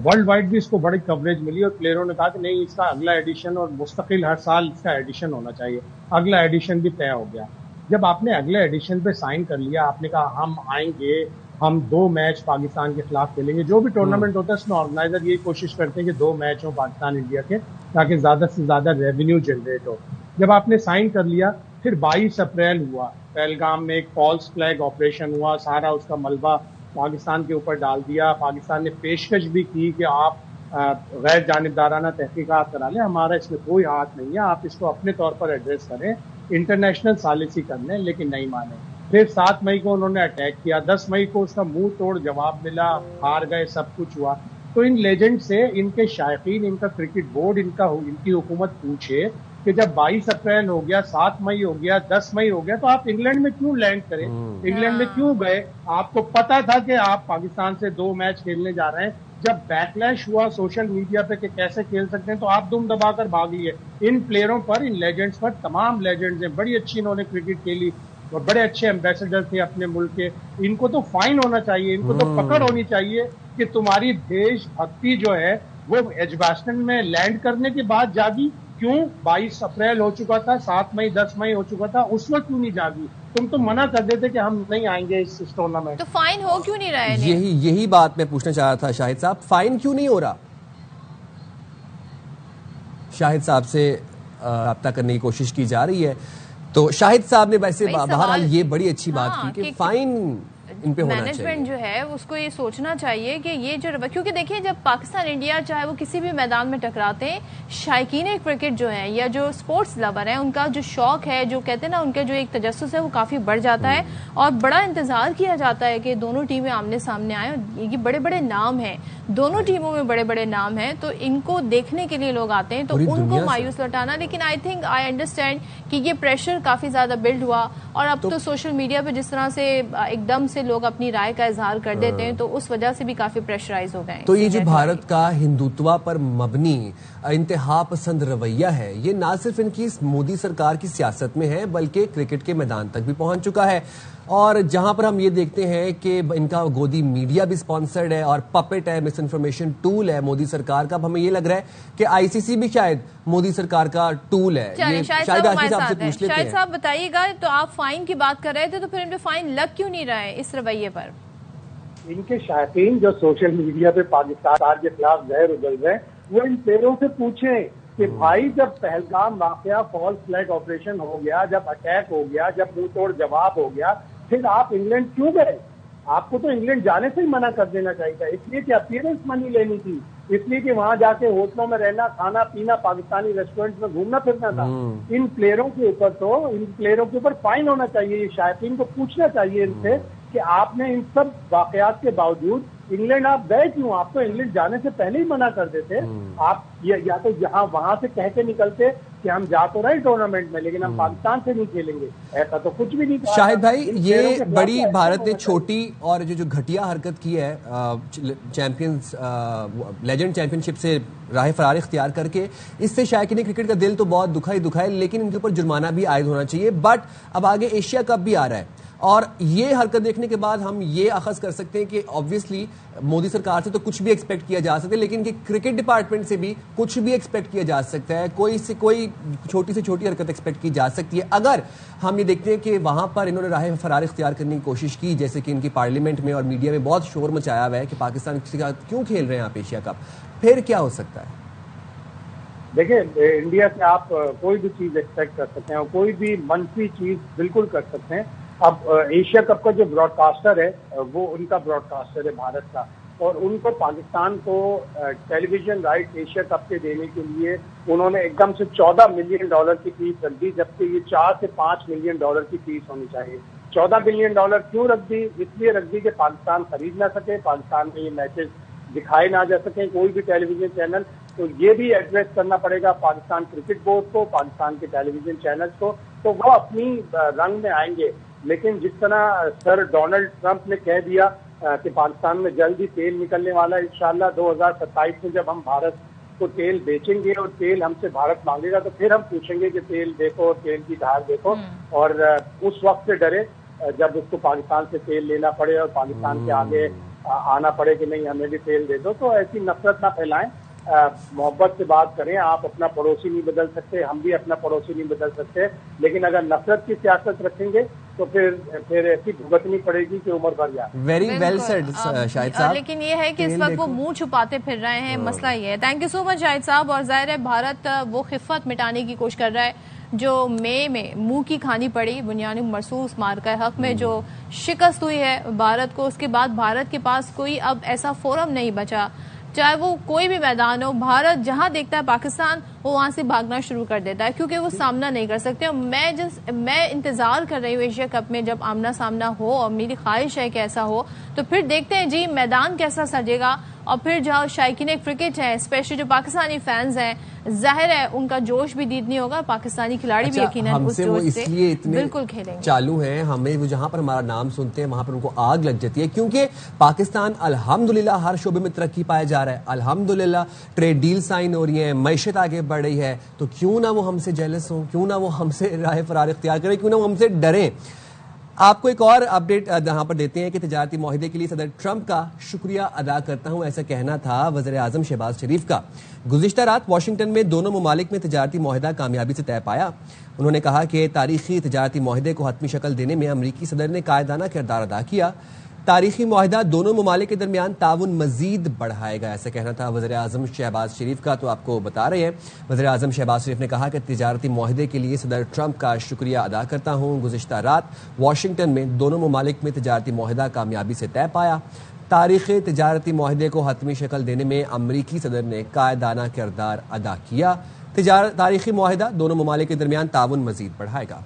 ورلڈ وائڈ بھی اس کو بڑی کوریج ملی, اور پلیئروں نے کہا کہ نہیں اس کا اگلا ایڈیشن اور مستقل ہر سال اس کا ایڈیشن ہونا چاہیے. اگلا ایڈیشن بھی طے ہو گیا. جب آپ نے اگلے ایڈیشن پہ سائن کر لیا, آپ نے کہا ہم آئیں گے, ہم 2 میچ پاکستان کے خلاف کھیلیں گے. جو بھی ٹورنامنٹ ہوتا ہے اس میں آرگنائزر یہی کوشش کرتے ہیں کہ 2 میچ ہوں پاکستان انڈیا کے, تاکہ زیادہ سے زیادہ ریونیو جنریٹ ہو. جب آپ نے سائن کر لیا, پھر 22 اپریل ہوا, پہلگام میں ایک فالس فلیگ آپریشن ہوا, سارا اس کا ملبہ پاکستان کے اوپر ڈال دیا. پاکستان نے پیشکش بھی کی کہ آپ غیر جانبدارانہ تحقیقات کرا لیں, ہمارا اس میں کوئی ہاتھ نہیں ہے, آپ اس کو اپنے طور پر ایڈریس کریں, انٹرنیشنل سالسی کر لیں, لیکن نہیں مانے. پھر 7 مئی کو انہوں نے اٹیک کیا, 10 مئی کو اس کا منہ توڑ جواب ملا, ہار گئے, سب کچھ ہوا. تو ان لیجنڈ سے ان کے شائقین, ان کا کرکٹ بورڈ, ان کی حکومت پوچھے کہ جب 22 اپریل ہو گیا, 7 مئی ہو گیا, 10 مئی ہو گیا, تو آپ انگلینڈ میں کیوں لینڈ کریں, انگلینڈ میں کیوں گئے؟ آپ کو پتا تھا کہ آپ پاکستان سے 2 میچ کھیلنے جا رہے ہیں. جب بیکلیش ہوا سوشل میڈیا پہ کہ کیسے کھیل سکتے ہیں, تو آپ دم دبا کر بھاگ لیے. ان پلیئروں پر, ان لیجنڈز پر, تمام لیجنڈز ہیں, بڑی اچھی انہوں نے کرکٹ کھیلی, بڑے اچھے ایمبیسڈر تھے اپنے ملک کے, ان کو تو فائن ہونا چاہیے, ان کو تو پکڑ ہونی چاہیے کہ تمہاری دیش بھکتی جو ہے وہ ایجباسٹن میں لینڈ کرنے کے بعد جاگی. کیوں 22 اپریل ہو چکا تھا, 7 مئی 10 مئی ہو چکا تھا, اس وقت کیوں نہیں جاگی؟ تم تو منع کر دیتے کہ ہم نہیں آئیں گے اس ٹورنامنٹ. تو فائن ہو کیوں نہیں رہا ہے؟ یہی بات میں پوچھنا چاہ رہا تھا شاہد صاحب, فائن کیوں نہیں ہو رہا؟ شاہد صاحب سے رابطہ کرنے کی کوشش کی جا رہی ہے. تو شاہد صاحب نے ویسے بہرحال یہ بڑی اچھی بات کی کہ فائن ان پہ ہونا چاہیے. مینجمنٹ جو ہے اس کو یہ سوچنا چاہیے کہ یہ جو کیونکہ دیکھیں جب پاکستان انڈیا چاہے وہ کسی بھی میدان میں ٹکراتے ہیں, شائقین کرکٹ جو ہیں یا جو سپورٹس لور ہیں, ان کا جو شوق ہے, جو کہتے ہیں نا, ان کا جو ایک تجسس ہے وہ کافی بڑھ جاتا ہے, اور بڑا انتظار کیا جاتا ہے کہ دونوں ٹیمیں آمنے سامنے آئیں. یہ بڑے بڑے نام ہیں, دونوں ٹیموں میں بڑے بڑے نام ہیں, تو ان کو دیکھنے کے لیے لوگ آتے ہیں, تو ان کو مایوس لوٹانا. لیکن آئی انڈرسٹینڈ کہ یہ پریشر کافی زیادہ بلڈ ہوا, اور اب تو سوشل میڈیا پہ جس طرح سے ایک دم سے لوگ اپنی رائے کا اظہار کر دیتے ہیں, تو اس وجہ سے بھی کافی پریشرائز ہو گئے. تو یہ جو بھارت کا ہندوتوا پر مبنی انتہا پسند رویہ ہے, یہ نہ صرف ان کی مودی سرکار کی سیاست میں ہے بلکہ کرکٹ کے میدان تک بھی پہنچ چکا ہے. اور جہاں پر ہم یہ دیکھتے ہیں کہ ان کا گودی میڈیا بھی سپانسرڈ ہے اور پپٹ ہے, مس انفارمیشن ٹول ہے مودی سرکار کا. اب ہمیں یہ لگ رہا ہے کہ آئی سی سی بھی شاید مودی سرکار کا ٹول ہے. شاہد صاحب بتائیے گا, تو آپ فائن کی بات کر رہے تھے, تو پھر ان پہ فائن لگ کیوں نہیں رہا ہے اس رویے پر؟ ان کے شائقین جو سوشل میڈیا پہ پاکستان کے خلاف زہر اگل رہے ہیں, وہ ان پلیئروں سے پوچھیں کہ بھائی جب پہلگام واقعہ فالس فلیگ آپریشن ہو گیا, جب اٹیک ہو گیا, جب منہ توڑ جواب ہو گیا, پھر آپ انگلینڈ کیوں گئے؟ آپ کو تو انگلینڈ جانے سے ہی منع کر دینا چاہیے تھا. اس لیے کہ اپیئرنس منی لینی تھی, اس لیے کہ وہاں جا کے ہوٹلوں میں رہنا, کھانا پینا, پاکستانی ریسٹورینٹ میں گھومنا پھرنا تھا. ان پلیئروں کے اوپر فائن ہونا چاہیے. یہ شائقین کو پوچھنا چاہیے ان سے کہ آپ نے ان سب واقعات کے باوجود انگلینڈ آپ گئے کیوں؟ آپ تو انگلینڈ جانے سے پہلے ہی منع کر دیتے. آپ یا تو وہاں سے کہہ کے نکلتے کہ ہم جا تو رہے ٹورنامنٹ میں, لیکن ہم پاکستان سے نہیں کھیلیں گے. ایسا تو کچھ بھی نہیں کہا. شاہد بھائی, یہ بڑی بھارت نے چھوٹی اور جو گھٹیا حرکت کی ہے چیمپئنز لیجنڈ چیمپئن شپ سے راہ فرار اختیار کر کے, اس سے شائقین کرکٹ کا دل تو بہت دکھا ہے, لیکن ان کے اوپر جرمانہ بھی عائد ہونا چاہیے. بٹ اب آگے ایشیا کپ بھی آ رہا ہے, اور یہ حرکت دیکھنے کے بعد ہم یہ اخذ کر سکتے ہیں کہ آبویسلی مودی سرکار سے تو کچھ بھی ایکسپیکٹ کیا جا سکتا ہے, لیکن کہ کرکٹ ڈپارٹمنٹ سے بھی کچھ بھی ایکسپیکٹ کیا جا سکتا ہے. کوئی چھوٹی سے چھوٹی حرکت ایکسپیکٹ کی جا سکتی ہے. اگر ہم یہ دیکھتے ہیں کہ وہاں پر انہوں نے راہ فرار اختیار کرنے کی کوشش کی, جیسے کہ ان کی پارلیمنٹ میں اور میڈیا میں بہت شور مچایا ہوا ہے کہ پاکستان کے ساتھ کیوں کھیل رہے ہیں آپ ایشیا کپ, پھر کیا ہو سکتا ہے؟ دیکھیں, انڈیا سے آپ کوئی بھی چیز ایکسپیکٹ کر سکتے ہیں, کوئی بھی منفی چیز بالکل کر سکتے ہیں. اب ایشیا کپ کا جو براڈ کاسٹر ہے وہ ان کا براڈ کاسٹر ہے بھارت کا. اور ان کو پاکستان کو ٹیلی ویژن رائٹ ایشیا کپ کے دینے کے لیے انہوں نے ایک دم سے $14 ملین کی فیس رکھ دی، جبکہ یہ $4 سے $5 ملین کی فیس ہونی چاہیے۔ $14 ملین کیوں رکھ دی؟ اس لیے رکھ دی کہ پاکستان خرید نہ سکے، پاکستان میں یہ میچز دکھائے نہ جا سکیں کوئی بھی ٹیلی ویژن چینل، تو یہ بھی ایڈریس کرنا پڑے گا پاکستان کرکٹ بورڈ کو، پاکستان کے ٹیلی ویژن چینلز کو، تو وہ اپنی رنگ میں آئیں گے۔ لیکن جس طرح سر ڈونلڈ ٹرمپ نے کہہ دیا کہ پاکستان میں جلد ہی تیل نکلنے والا ہے، انشاءاللہ 2027 میں جب ہم بھارت کو تیل بیچیں گے اور تیل ہم سے بھارت مانگے گا تو پھر ہم پوچھیں گے کہ تیل دیکھو، تیل کی دھار دیکھو، اور اس وقت سے ڈرے جب اس کو پاکستان سے تیل لینا پڑے اور پاکستان کے آگے آنا پڑے کہ نہیں ہمیں بھی تیل دے دو۔ تو ایسی نفرت نہ پھیلائیں، محبت سے بات کریں۔ آپ اپنا پڑوسی نہیں بدل سکتے، ہم بھی اپنا پڑوسی نہیں بدل سکتے، لیکن اگر نفرت کی سیاست رکھیں گے تو پھر ایسی بھگتنی پڑے گی کہ عمر بھر جائے۔ ویری ویل سیڈ شاہد صاحب، لیکن یہ ہے کہ اس وقت وہ منہ چھپاتے پھر رہے ہیں، مسئلہ یہ ہے۔ تھینک یو سو مچ شاہد صاحب۔ اور ظاہر ہے بھارت وہ خفت مٹانے کی کوشش کر رہا ہے جو مئی میں منہ کی کھانی پڑی، بنیادی مرصوص مارکہ حق میں جو شکست ہوئی ہے بھارت کو، اس کے بعد بھارت کے پاس کوئی اب ایسا فورم نہیں بچا، چاہے وہ کوئی بھی میدان ہو، بھارت جہاں دیکھتا ہے پاکستان وہ وہاں سے بھاگنا شروع کر دیتا ہے کیونکہ وہ سامنا نہیں کر سکتے۔ اور میں انتظار کر رہی ہوں ایشیا کپ میں جب آمنا سامنا ہو، اور میری خواہش ہے کہ ایسا ہو، تو پھر دیکھتے ہیں جی میدان کیسا سجے گا، اور پھر جہاں شائقین کرکٹ ہیں اسپیشلی جو پاکستانی فینز ہیں، ظاہر ہے ان کا جوش بھی دیدنی ہوگا، پاکستانی کھلاڑی بھی یقیناً اس جوش سے بالکل کھیلیں گے۔ چالو ہیں ہمیں، وہ جہاں پر ہمارا نام سنتے ہیں وہاں پر ان کو آگ لگ جاتی ہے، کیونکہ پاکستان الحمدللہ ہر شعبے میں ترقی پایا جا رہا ہے، الحمدللہ ٹریڈ ڈیل سائن ہو رہی ہیں، معیشت آگے بڑھ رہی ہے، تو کیوں نہ وہ ہم سے جیلس ہوں، کیوں نہ وہ ہم سے راہ فرار اختیار کریں، کیوں نہ وہ ہم سے ڈریں۔ آپ کو ایک اور اپڈیٹ یہاں پر دیتے ہیں کہ تجارتی معاہدے کے لیے صدر ٹرمپ کا شکریہ ادا کرتا ہوں، ایسا کہنا تھا وزیر اعظم شہباز شریف کا۔ گزشتہ رات واشنگٹن میں دونوں ممالک میں تجارتی معاہدہ کامیابی سے طے پایا۔ انہوں نے کہا کہ تاریخی تجارتی معاہدے کو حتمی شکل دینے میں امریکی صدر نے قائدانہ کردار ادا کیا۔ تاریخی معاہدہ دونوں ممالک کے درمیان تعاون مزید بڑھائے گا، ایسا کہنا تھا وزیر اعظم شہباز شریف کا۔ تو آپ کو بتا رہے ہیں وزیر اعظم شہباز شریف نے کہا کہ تجارتی معاہدے کے لیے صدر ٹرمپ کا شکریہ ادا کرتا ہوں۔ گزشتہ رات واشنگٹن میں دونوں ممالک میں تجارتی معاہدہ کامیابی سے طے پایا۔ تاریخی تجارتی معاہدے کو حتمی شکل دینے میں امریکی صدر نے قائدانہ کردار ادا کیا۔ تاریخی معاہدہ دونوں ممالک کے درمیان تعاون مزید بڑھائے گا۔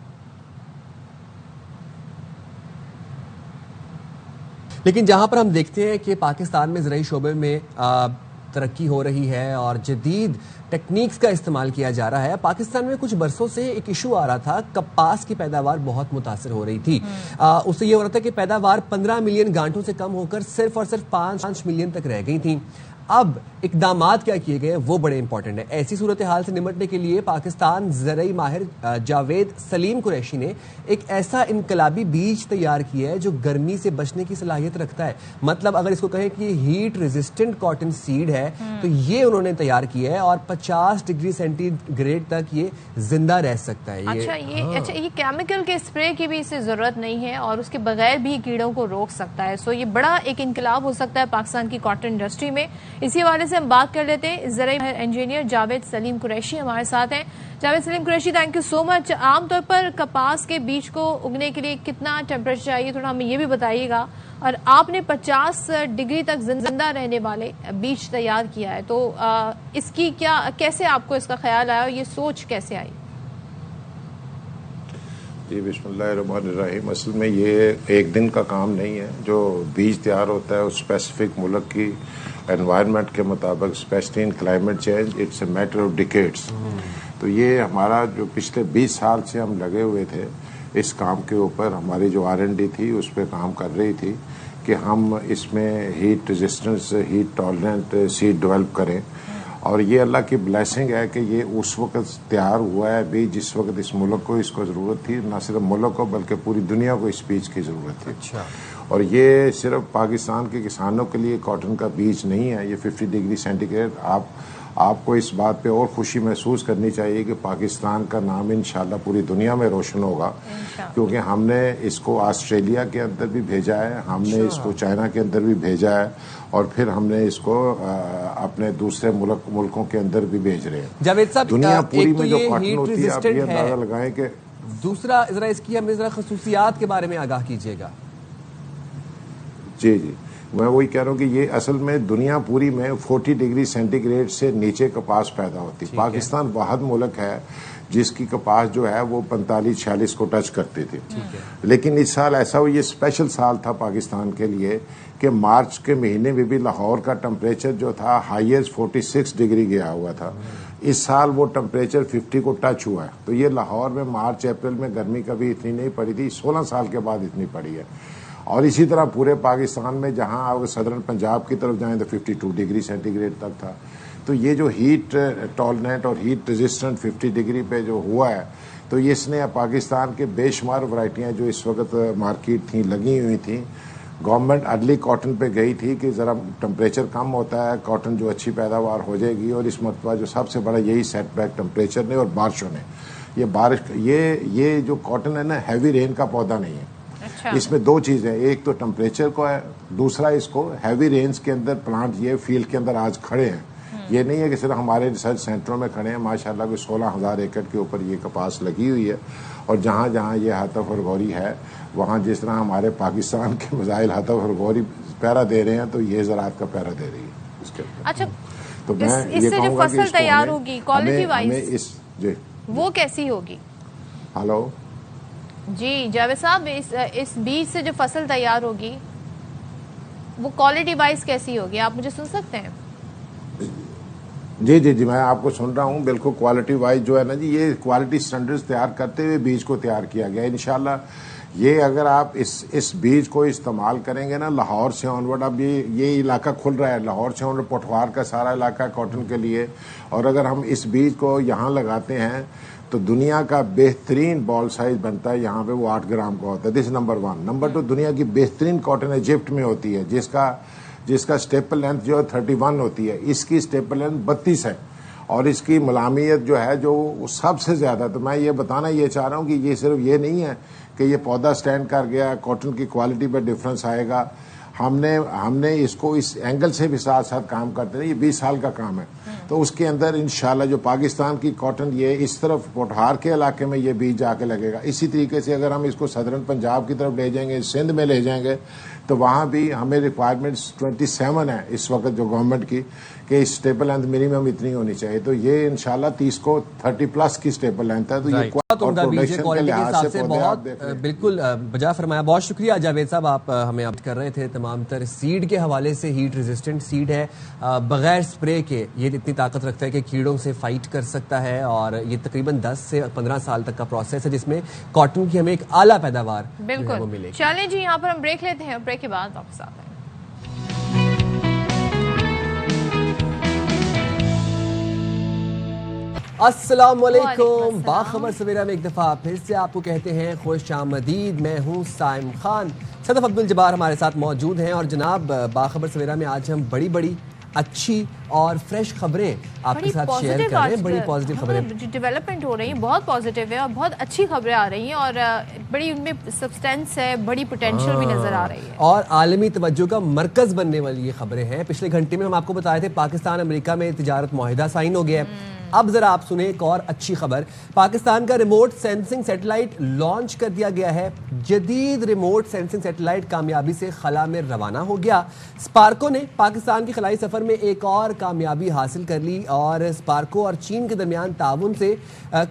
لیکن جہاں پر ہم دیکھتے ہیں کہ پاکستان میں زرعی شعبے میں ترقی ہو رہی ہے اور جدید ٹیکنیکس کا استعمال کیا جا رہا ہے، پاکستان میں کچھ برسوں سے ایک ایشو آ رہا تھا، کپاس کی پیداوار بہت متاثر ہو رہی تھی۔ اس سے یہ ہو رہا تھا کہ پیداوار 15 ملین گانٹوں سے کم ہو کر صرف اور صرف 5 ملین تک رہ گئی تھیں۔ اب اقدامات کیا کیے گئے وہ بڑے امپورٹنٹ ہیں۔ ایسی صورتحال سے نمٹنے کے لیے پاکستان زرعی ماہر جاوید سلیم قریشی نے ایک ایسا انقلابی بیج تیار کیا ہے جو گرمی سے بچنے کی صلاحیت رکھتا ہے۔ مطلب اگر اس کو کہیں کہ ہیٹ ریزسٹنٹ کاٹن سیڈ ہے تو یہ انہوں نے تیار کیا ہے اور 50 ڈگری سینٹی گریڈ تک یہ زندہ رہ سکتا ہے۔ اچھا یہ کیمیکل کے اسپرے کی بھی اسے ضرورت نہیں ہے اور اس کے بغیر بھی کیڑوں کو روک سکتا ہے۔ سو یہ بڑا ایک انقلاب ہو سکتا ہے پاکستان کی کاٹن انڈسٹری میں۔ اسی حوالے سے ہم بات کر لیتے ہیں، زرعی انجینئر جاوید سلیم قریشی ہمارے ساتھ ہیں۔ جاوید سلیم قریشی، تھینک یو سو مچ۔ عام طور پر کپاس کے بیج کو اگنے کے لیے کتنا ٹیمپریچر چاہیے، تھوڑا ہمیں یہ بھی بتائیے گا، اور آپ نے 50 ڈگری تک زندہ رہنے والے بیج تیار کیا ہے، تو اس کی کیسے آپ کو اس کا خیال آیا اور یہ سوچ کیسے آئی؟ جی بسم اللہ الرحمن الرحیم۔ اصل میں یہ ایک دن کا کام نہیں ہے، جو بیج تیار ہوتا ہے اس اسپیسیفک ملک کی انوائرمنٹ کے مطابق، especially in climate change, it's a matter of decades. تو یہ ہمارا جو پچھلے 20 سال سے ہم لگے ہوئے تھے اس کام کے اوپر، ہماری جو R&D تھی اس پہ کام کر رہی تھی کہ ہم اس میں heat resistance, heat tolerant seed develop کریں، اور یہ اللہ کی بلیسنگ ہے کہ یہ اس وقت تیار ہوا ہے بھی جس وقت اس ملک کو اس کو ضرورت تھی، نہ صرف ملک کو بلکہ پوری دنیا کو اس بیج کی ضرورت تھی۔ اور یہ صرف پاکستان کے کسانوں کے لیے کاٹن کا بیج نہیں ہے، یہ 50 ڈگری سینٹی گریڈ۔ آپ کو اس بات پہ اور خوشی محسوس کرنی چاہیے کہ پاکستان کا نام انشاءاللہ پوری دنیا میں روشن ہوگا، کیونکہ ہم نے اس کو آسٹریلیا کے اندر بھی بھیجا ہے، ہم نے اس کو چائنا کے اندر بھی بھیجا ہے، اور پھر ہم نے اس کو اپنے دوسرے ملکوں کے اندر بھی بھیج رہے ہیں۔ جاوید صاحب، دنیا پوری میں جو کاٹن ہوتی ہے آپ یہ اندازہ لگائیں کہ دوسرا ذرا اس کی ہمیں ذرا خصوصیات کے بارے میں آگاہ کیجیے گا۔ جی میں وہی کہہ رہا ہوں کہ یہ اصل میں دنیا پوری میں 40 ڈگری سینٹی گریڈ سے نیچے کپاس پیدا ہوتی. پاکستان واحد ملک ہے جس کی کپاس جو ہے وہ 45-46 کو ٹچ کرتی تھی. لیکن اس سال ایسا ہو, یہ اسپیشل سال تھا پاکستان کے لیے کہ مارچ کے مہینے میں بھی لاہور کا ٹمپریچر جو تھا ہائیسٹ 46 ڈگری گیا ہوا تھا. اس سال وہ ٹمپریچر 50 کو ٹچ ہوا ہے. تو یہ لاہور میں مارچ اپریل میں گرمی کبھی اتنی نہیں پڑی تھی, 16 سال کے بعد اتنی پڑی ہے. اور اسی طرح پورے پاکستان میں جہاں آپ صدرن پنجاب کی طرف جائیں تو 52 ڈگری سینٹی گریڈ تک تھا. تو یہ جو ہیٹ ٹالرنٹ اور ہیٹ ریزسٹنٹ 50 ڈگری پہ جو ہوا ہے, تو اس نے پاکستان کے بے شمار ورائٹیاں جو اس وقت مارکیٹ تھیں لگی ہوئی تھیں. گورنمنٹ ارلی کاٹن پہ گئی تھی کہ ذرا ٹمپریچر کم ہوتا ہے, کاٹن جو اچھی پیداوار ہو جائے گی. اور اس مرتبہ جو سب سے بڑا یہی سیٹ بیک ٹمپریچر نے اور بارشوں نے. یہ بارش یہ جو کاٹن ہے نا, ہیوی رین کا پودا نہیں ہے. اس میں دو چیزیں, ایک تو ٹمپریچر کو ہے, دوسرا اس کو ہیوی رینز کے اندر پلانٹ یہ فیلڈ کے اندر آج کھڑے ہیں. یہ نہیں ہے کہ صرف ہمارے ریسرچ سینٹروں میں کھڑے ہیں. ماشاءاللہ کوئی 16,000 ایکڑ کے اوپر یہ کپاس لگی ہوئی ہے. اور جہاں جہاں یہ ہاتف اور غوری ہے وہاں جس طرح ہمارے پاکستان کے مسائل ہاتف اور غوری پیرا دے رہے ہیں, تو یہ زراعت کا پیرا دے رہی ہے اس کے اوپر. اچھا, تو میں اس یہ سے جو کہوں گا کہ فصل تیار ہوگی کوالٹی وائز جی وہ کیسی ہوگی؟ ہلو جی جاوید صاحب, اس بیج سے جو فصل تیار ہوگی وہ کوالٹی وائز کیسی ہوگی, آپ مجھے سن سکتے ہیں؟ جی میں آپ کو سن رہا ہوں. بالکل کوالٹی وائز جو ہے نا جی, یہ کوالٹی سٹینڈرڈز تیار کرتے ہوئے بیج کو تیار کیا گیا. انشاءاللہ یہ اگر آپ اس بیج کو استعمال کریں گے نا, لاہور سے آنورڈ, اب یہ علاقہ کھل رہا ہے, لاہور سے آنورڈ پٹھوار کا سارا علاقہ کاٹن کے لیے, اور اگر ہم اس بیج کو یہاں لگاتے ہیں تو دنیا کا بہترین بال سائز بنتا ہے یہاں پہ, وہ 8 گرام کا ہوتا ہے. This number 1. نمبر 2, دنیا کی بہترین کاٹن ایجپٹ میں ہوتی ہے جس کا سٹیپل لینتھ جو ہے 31 ہوتی ہے. اس کی سٹیپل لینتھ 32 ہے, اور اس کی ملامیت جو ہے جو سب سے زیادہ. تو میں یہ بتانا یہ چاہ رہا ہوں کہ یہ صرف یہ نہیں ہے کہ یہ پودا سٹینڈ کر گیا, کاٹن کی کوالٹی پہ ڈفرنس آئے گا. ہم نے اس کو اس اینگل سے بھی ساتھ ساتھ کام کرتے ہیں. یہ 20 سال کا کام ہے. تو اس کے اندر انشاءاللہ جو پاکستان کی کاٹن یہ اس طرف پوٹھار کے علاقے میں یہ بیج جا کے لگے گا. اسی طریقے سے اگر ہم اس کو صدرن پنجاب کی طرف لے جائیں گے, سندھ میں لے جائیں گے, تو وہاں بھی ہمیں ریکوائرمنٹس 27 ہے اس وقت جو گورنمنٹ کی, کہ اسٹیپل لینتھ منیمم اتنی ہونی چاہیے. تو یہ انشاءاللہ 30 کو 30+ کی اسٹیپل لینتھ ہے. تو یہ کوالٹی کے حساب سے بہت بالکل بجا فرمایا. بہت شکریہ جاوید صاحب, آپ ہمیں آپ کر رہے تھے. تمام تر سیڈ کے حوالے سے ہیٹ ریزسٹنٹ سیڈ ہے, بغیر سپرے کے یہ اتنی طاقت رکھتا ہے کہ کیڑوں سے فائٹ کر سکتا ہے. اور یہ تقریباً 10 سے 15 سال تک کا پروسیس ہے جس میں کاٹن کی ہمیں ایک اعلیٰ پیداوار وہ ملے. چلیں جی, یہاں پر ہم بریک لیتے ہیں, بریک کے بعد واپس آتے ہیں. السلام علیکم. باخبر سویرا میں ایک دفعہ پھر سے آپ کو کہتے ہیں خوش آمدید. میں ہوں سائم خان. صدف عبد الجبار ہمارے ساتھ موجود ہیں. اور جناب باخبر سویرا میں آج ہم بڑی اچھی اور فریش خبریں آپ کے ساتھ شیئر کر رہے ہیں. بڑی پازیٹیو خبریں ڈیولپمنٹ ہو رہی ہیں, بہت پازیٹیو ہے, اور بہت اچھی خبریں آ رہی ہیں, اور بڑی ان میں سبسٹینس ہے, بڑی پوٹینشیل بھی نظر آ رہی ہے, اور عالمی توجہ کا مرکز بننے والی یہ خبریں ہیں. پچھلے گھنٹے میں ہم آپ کو بتائے تھے پاکستان امریکہ میں تجارت معاہدہ سائن ہو گیا ہے. اب ذرا آپ سنیں ایک اور اچھی خبر. پاکستان کا ریموٹ سینسنگ سیٹلائٹ لانچ کر دیا گیا ہے. جدید ریموٹ سینسنگ سیٹلائٹ کامیابی سے خلا میں روانہ ہو گیا. اسپارکو نے پاکستان کے خلائی سفر میں ایک اور کامیابی حاصل کر لی, اور اسپارکو اور چین کے درمیان تعاون سے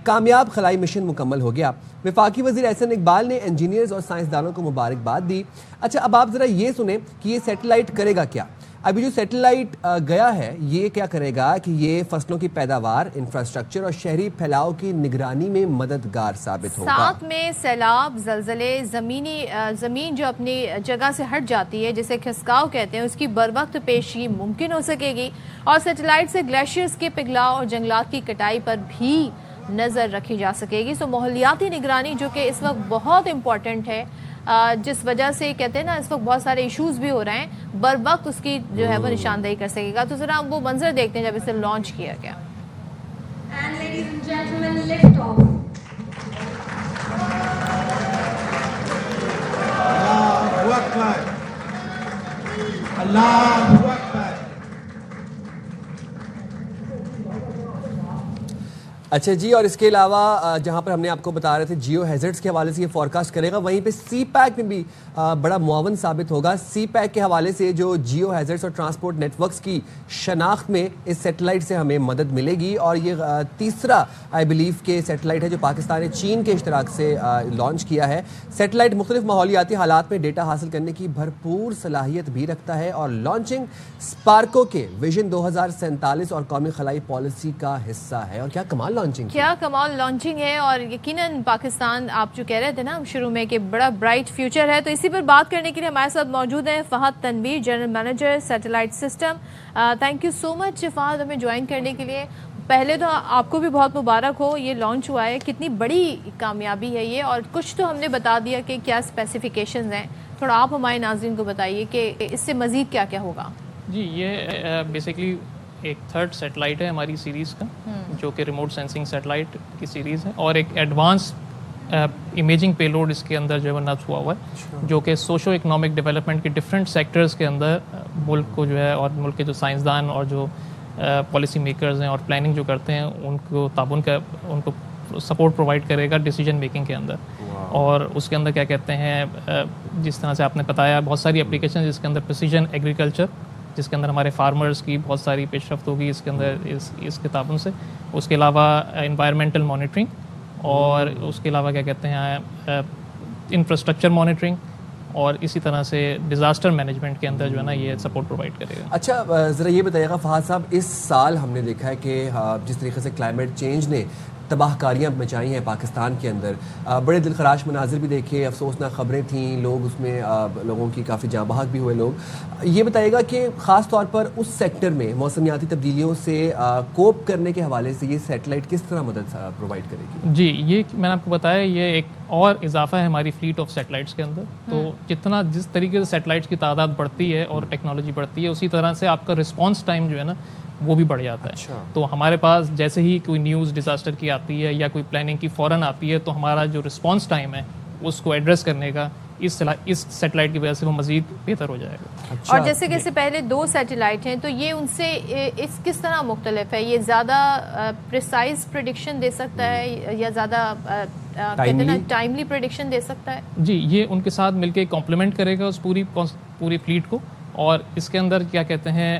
کامیاب خلائی مشن مکمل ہو گیا. وفاقی وزیر احسن اقبال نے انجینئرز اور سائنسدانوں کو مبارکباد دی. اچھا, اب آپ ذرا یہ سنیں کہ یہ سیٹلائٹ کرے گا کیا. ابھی جو سیٹلائٹ گیا ہے یہ کیا کرے گا کہ یہ فصلوں کی پیداوار, انفراسٹرکچر اور شہری پھیلاؤ کی نگرانی میں مددگار ثابت ہوگا. ساتھ میں سیلاب, زلزلے, زمین جو اپنی جگہ سے ہٹ جاتی ہے جسے کھسکاؤ کہتے ہیں, اس کی بروقت پیشی ممکن ہو سکے گی. اور سیٹلائٹ سے گلیشیئرز کے پگھلاؤ اور جنگلات کی کٹائی پر بھی نظر رکھی جا سکے گی. سو ماحولیاتی نگرانی جو کہ اس وقت بہت امپورٹنٹ ہے, جس وجہ سے کہتے ہیں نا اس وقت بہت سارے ایشوز بھی ہو رہے ہیں, بر وقت اس کی جو ہے وہ نشاندہی کر سکے گا. تو ذرا وہ منظر دیکھتے ہیں جب اسے لانچ کیا گیا. And ladies and gentlemen, lift off. Allahu Akbar. Allahu Akbar. اچھا جی, اور اس کے علاوہ جہاں پر ہم نے آپ کو بتا رہے تھے جیو ہیزرڈز کے حوالے سے یہ فورکاسٹ کرے گا, وہیں پہ سی پیک میں بھی بڑا معاون ثابت ہوگا. سی پیک کے حوالے سے جو جیو ہیزرڈز اور ٹرانسپورٹ نیٹ ورکس کی شناخت میں اس سیٹلائٹ سے ہمیں مدد ملے گی, اور یہ تیسرا آئی بلیو کہ سیٹلائٹ ہے جو پاکستان نے چین کے اشتراک سے لانچ کیا ہے. سیٹلائٹ مختلف ماحولیاتی حالات میں ڈیٹا حاصل کرنے کی بھرپور صلاحیت بھی رکھتا ہے, اور لانچنگ اسپارکو کے ویژن 2047 اور قومی خلائی پالیسی کا حصہ ہے. اور کیا کمال کیا کمال لانچنگ ہے, اور یقیناً پاکستان, آپ جو کہہ رہے تھے نا شروع میں کہ بڑا برائٹ فیوچر ہے, تو اسی پر بات کرنے کے لیے ہمارے ساتھ موجود ہیں Fahad Tanveer, general manager satellite system. Thank you so much Fahad ہمیں جوائن کرنے کے لیے. پہلے تو آپ کو بھی بہت مبارک ہو, یہ لانچ ہوا ہے, کتنی بڑی کامیابی ہے یہ, اور کچھ تو ہم نے بتا دیا کہ کیا اسپیسیفیکیشنز ہیں, تھوڑا آپ ہمارے ناظرین کو بتائیے کہ اس سے مزید کیا کیا ہوگا. جی, یہ بیسیکلی ایک تھرڈ سیٹلائٹ ہے ہماری سیریز کا, جو کہ ریموٹ سینسنگ سیٹلائٹ کی سیریز ہے, اور ایک ایڈوانس امیجنگ پے لوڈ اس کے اندر جو ہے نصب ہوا ہوا ہے, جو کہ سوشو اکنامک ڈیولپمنٹ کے ڈفرینٹ سیکٹرز کے اندر ملک کو جو ہے, اور ملک کے جو سائنسدان اور جو پالیسی میکرز ہیں اور پلاننگ جو کرتے ہیں ان کو تعاون کا, ان کو سپورٹ پرووائڈ کرے گا ڈیسیجن میکنگ کے اندر. اور اس کے اندر کیا کہتے ہیں, جس طرح سے آپ نے بتایا, بہت ساری اپلیکیشن جس کے اندر پریسیجن ایگریکلچر, جس کے اندر ہمارے فارمرز کی بہت ساری پیش رفت ہوگی اس کے اندر اس کے تعاون سے. اس کے علاوہ انوائرمنٹل مانیٹرنگ, اور اس کے علاوہ کیا کہتے ہیں انفراسٹرکچر مانیٹرنگ, اور اسی طرح سے ڈیزاسٹر مینجمنٹ کے اندر جو ہے نا یہ سپورٹ پرووائڈ کرے گا. اچھا ذرا یہ بتائیے گا فہد صاحب, اس سال ہم نے دیکھا ہے کہ جس طریقے سے کلائمیٹ چینج نے تباہ کاریاں مچائی ہیں پاکستان کے اندر, بڑے دلخراش مناظر بھی دیکھے, افسوسناک خبریں تھیں, لوگ اس میں لوگوں کی کافی جاں بحق بھی ہوئے لوگ. یہ بتائیے گا کہ خاص طور پر اس سیکٹر میں موسمیاتی تبدیلیوں سے کوپ کرنے کے حوالے سے یہ سیٹلائٹ کس طرح مدد پرووائڈ کرے گی؟ جی, یہ میں نے آپ کو بتایا, یہ ایک اور اضافہ ہے ہماری فلیٹ آف سیٹلائٹس کے اندر. تو جتنا جس طریقے سے سیٹلائٹس کی تعداد بڑھتی ہے اور ٹیکنالوجی بڑھتی ہے, اسی طرح سے آپ کا رسپانس ٹائم جو ہے نا وہ بھی بڑھ جاتا ہے. تو ہمارے پاس جیسے ہی کوئی نیوز ڈیزاسٹر کی آتی ہے یا کوئی پلاننگ کی فوراً آتی ہے, تو ہمارا جو رسپانس ٹائم ہے اس کو ایڈریس کرنے کا اس سیٹلائٹ کی وجہ سے وہ مزید بہتر ہو جائے گا. اور جیسے کہ اس سے پہلے 2 سیٹلائٹ ہیں, تو یہ ان سے اس کس طرح مختلف ہے؟ یہ زیادہ پریسائز پریڈکشن دے سکتا ہے یا زیادہ ٹائملی پریڈکشن دے سکتا ہے؟ جی, یہ ان کے ساتھ مل کے کمپلیمنٹ کرے گا اس پوری فلیٹ کو. اور اس کے اندر کیا کہتے ہیں,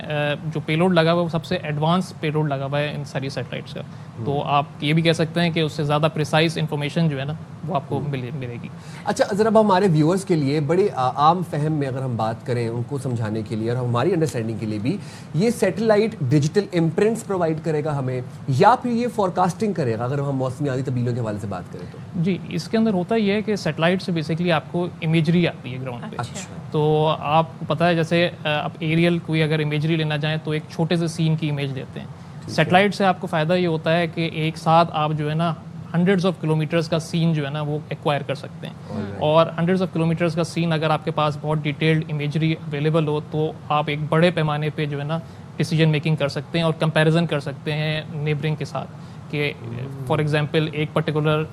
جو پے لوڈ لگا ہوا ہے وہ سب سے ایڈوانس پے لوڈ لگا ہوا ہے ان ساری سیٹلائٹس کا. تو آپ یہ بھی کہہ سکتے ہیں کہ اس سے زیادہ پریسائز انفارمیشن جو ہے نا وہ آپ کو ملے گی. اچھا ذرا اب ہمارے ویورز کے لیے بڑے عام فہم میں اگر ہم بات کریں, ان کو سمجھانے کے لیے اور ہماری انڈرسٹینڈنگ کے لیے بھی, یہ سیٹلائٹ ڈیجیٹل امپرنٹس پرووائڈ کرے گا ہمیں, یا پھر یہ فورکاسٹنگ کرے گا اگر ہم موسمیاتی تبدیلیوں کے حوالے سے بات کریں تو؟ جی, اس کے اندر ہوتا یہ ہے کہ سیٹلائٹ سے بیسیکلی آپ کو امیجری آتی ہے گراؤنڈ پہ. تو آپ کو پتہ ہے جیسے آپ ایریل کوئی اگر امیجری لینا چاہیں تو ایک چھوٹے سے سین کی امیج لیتے ہیں. سیٹلائٹ سے آپ کو فائدہ یہ ہوتا ہے کہ ایک ساتھ آپ جو ہے نا ہنڈریڈز آف کلومیٹرز کا سین جو ہے نا وہ ایکوائر کر سکتے ہیں. اور ہنڈریڈز آف کلومیٹرز کا سین اگر آپ کے پاس بہت ڈیٹیلڈ امیجری اویلیبل ہو تو آپ ایک بڑے پیمانے پہ جو ہے نا ڈیسیجن میکنگ کر سکتے ہیں اور کمپیریزن کر سکتے ہیں نیبرنگ کے ساتھ. کہ فار ایگزامپل ایک پرٹیکولر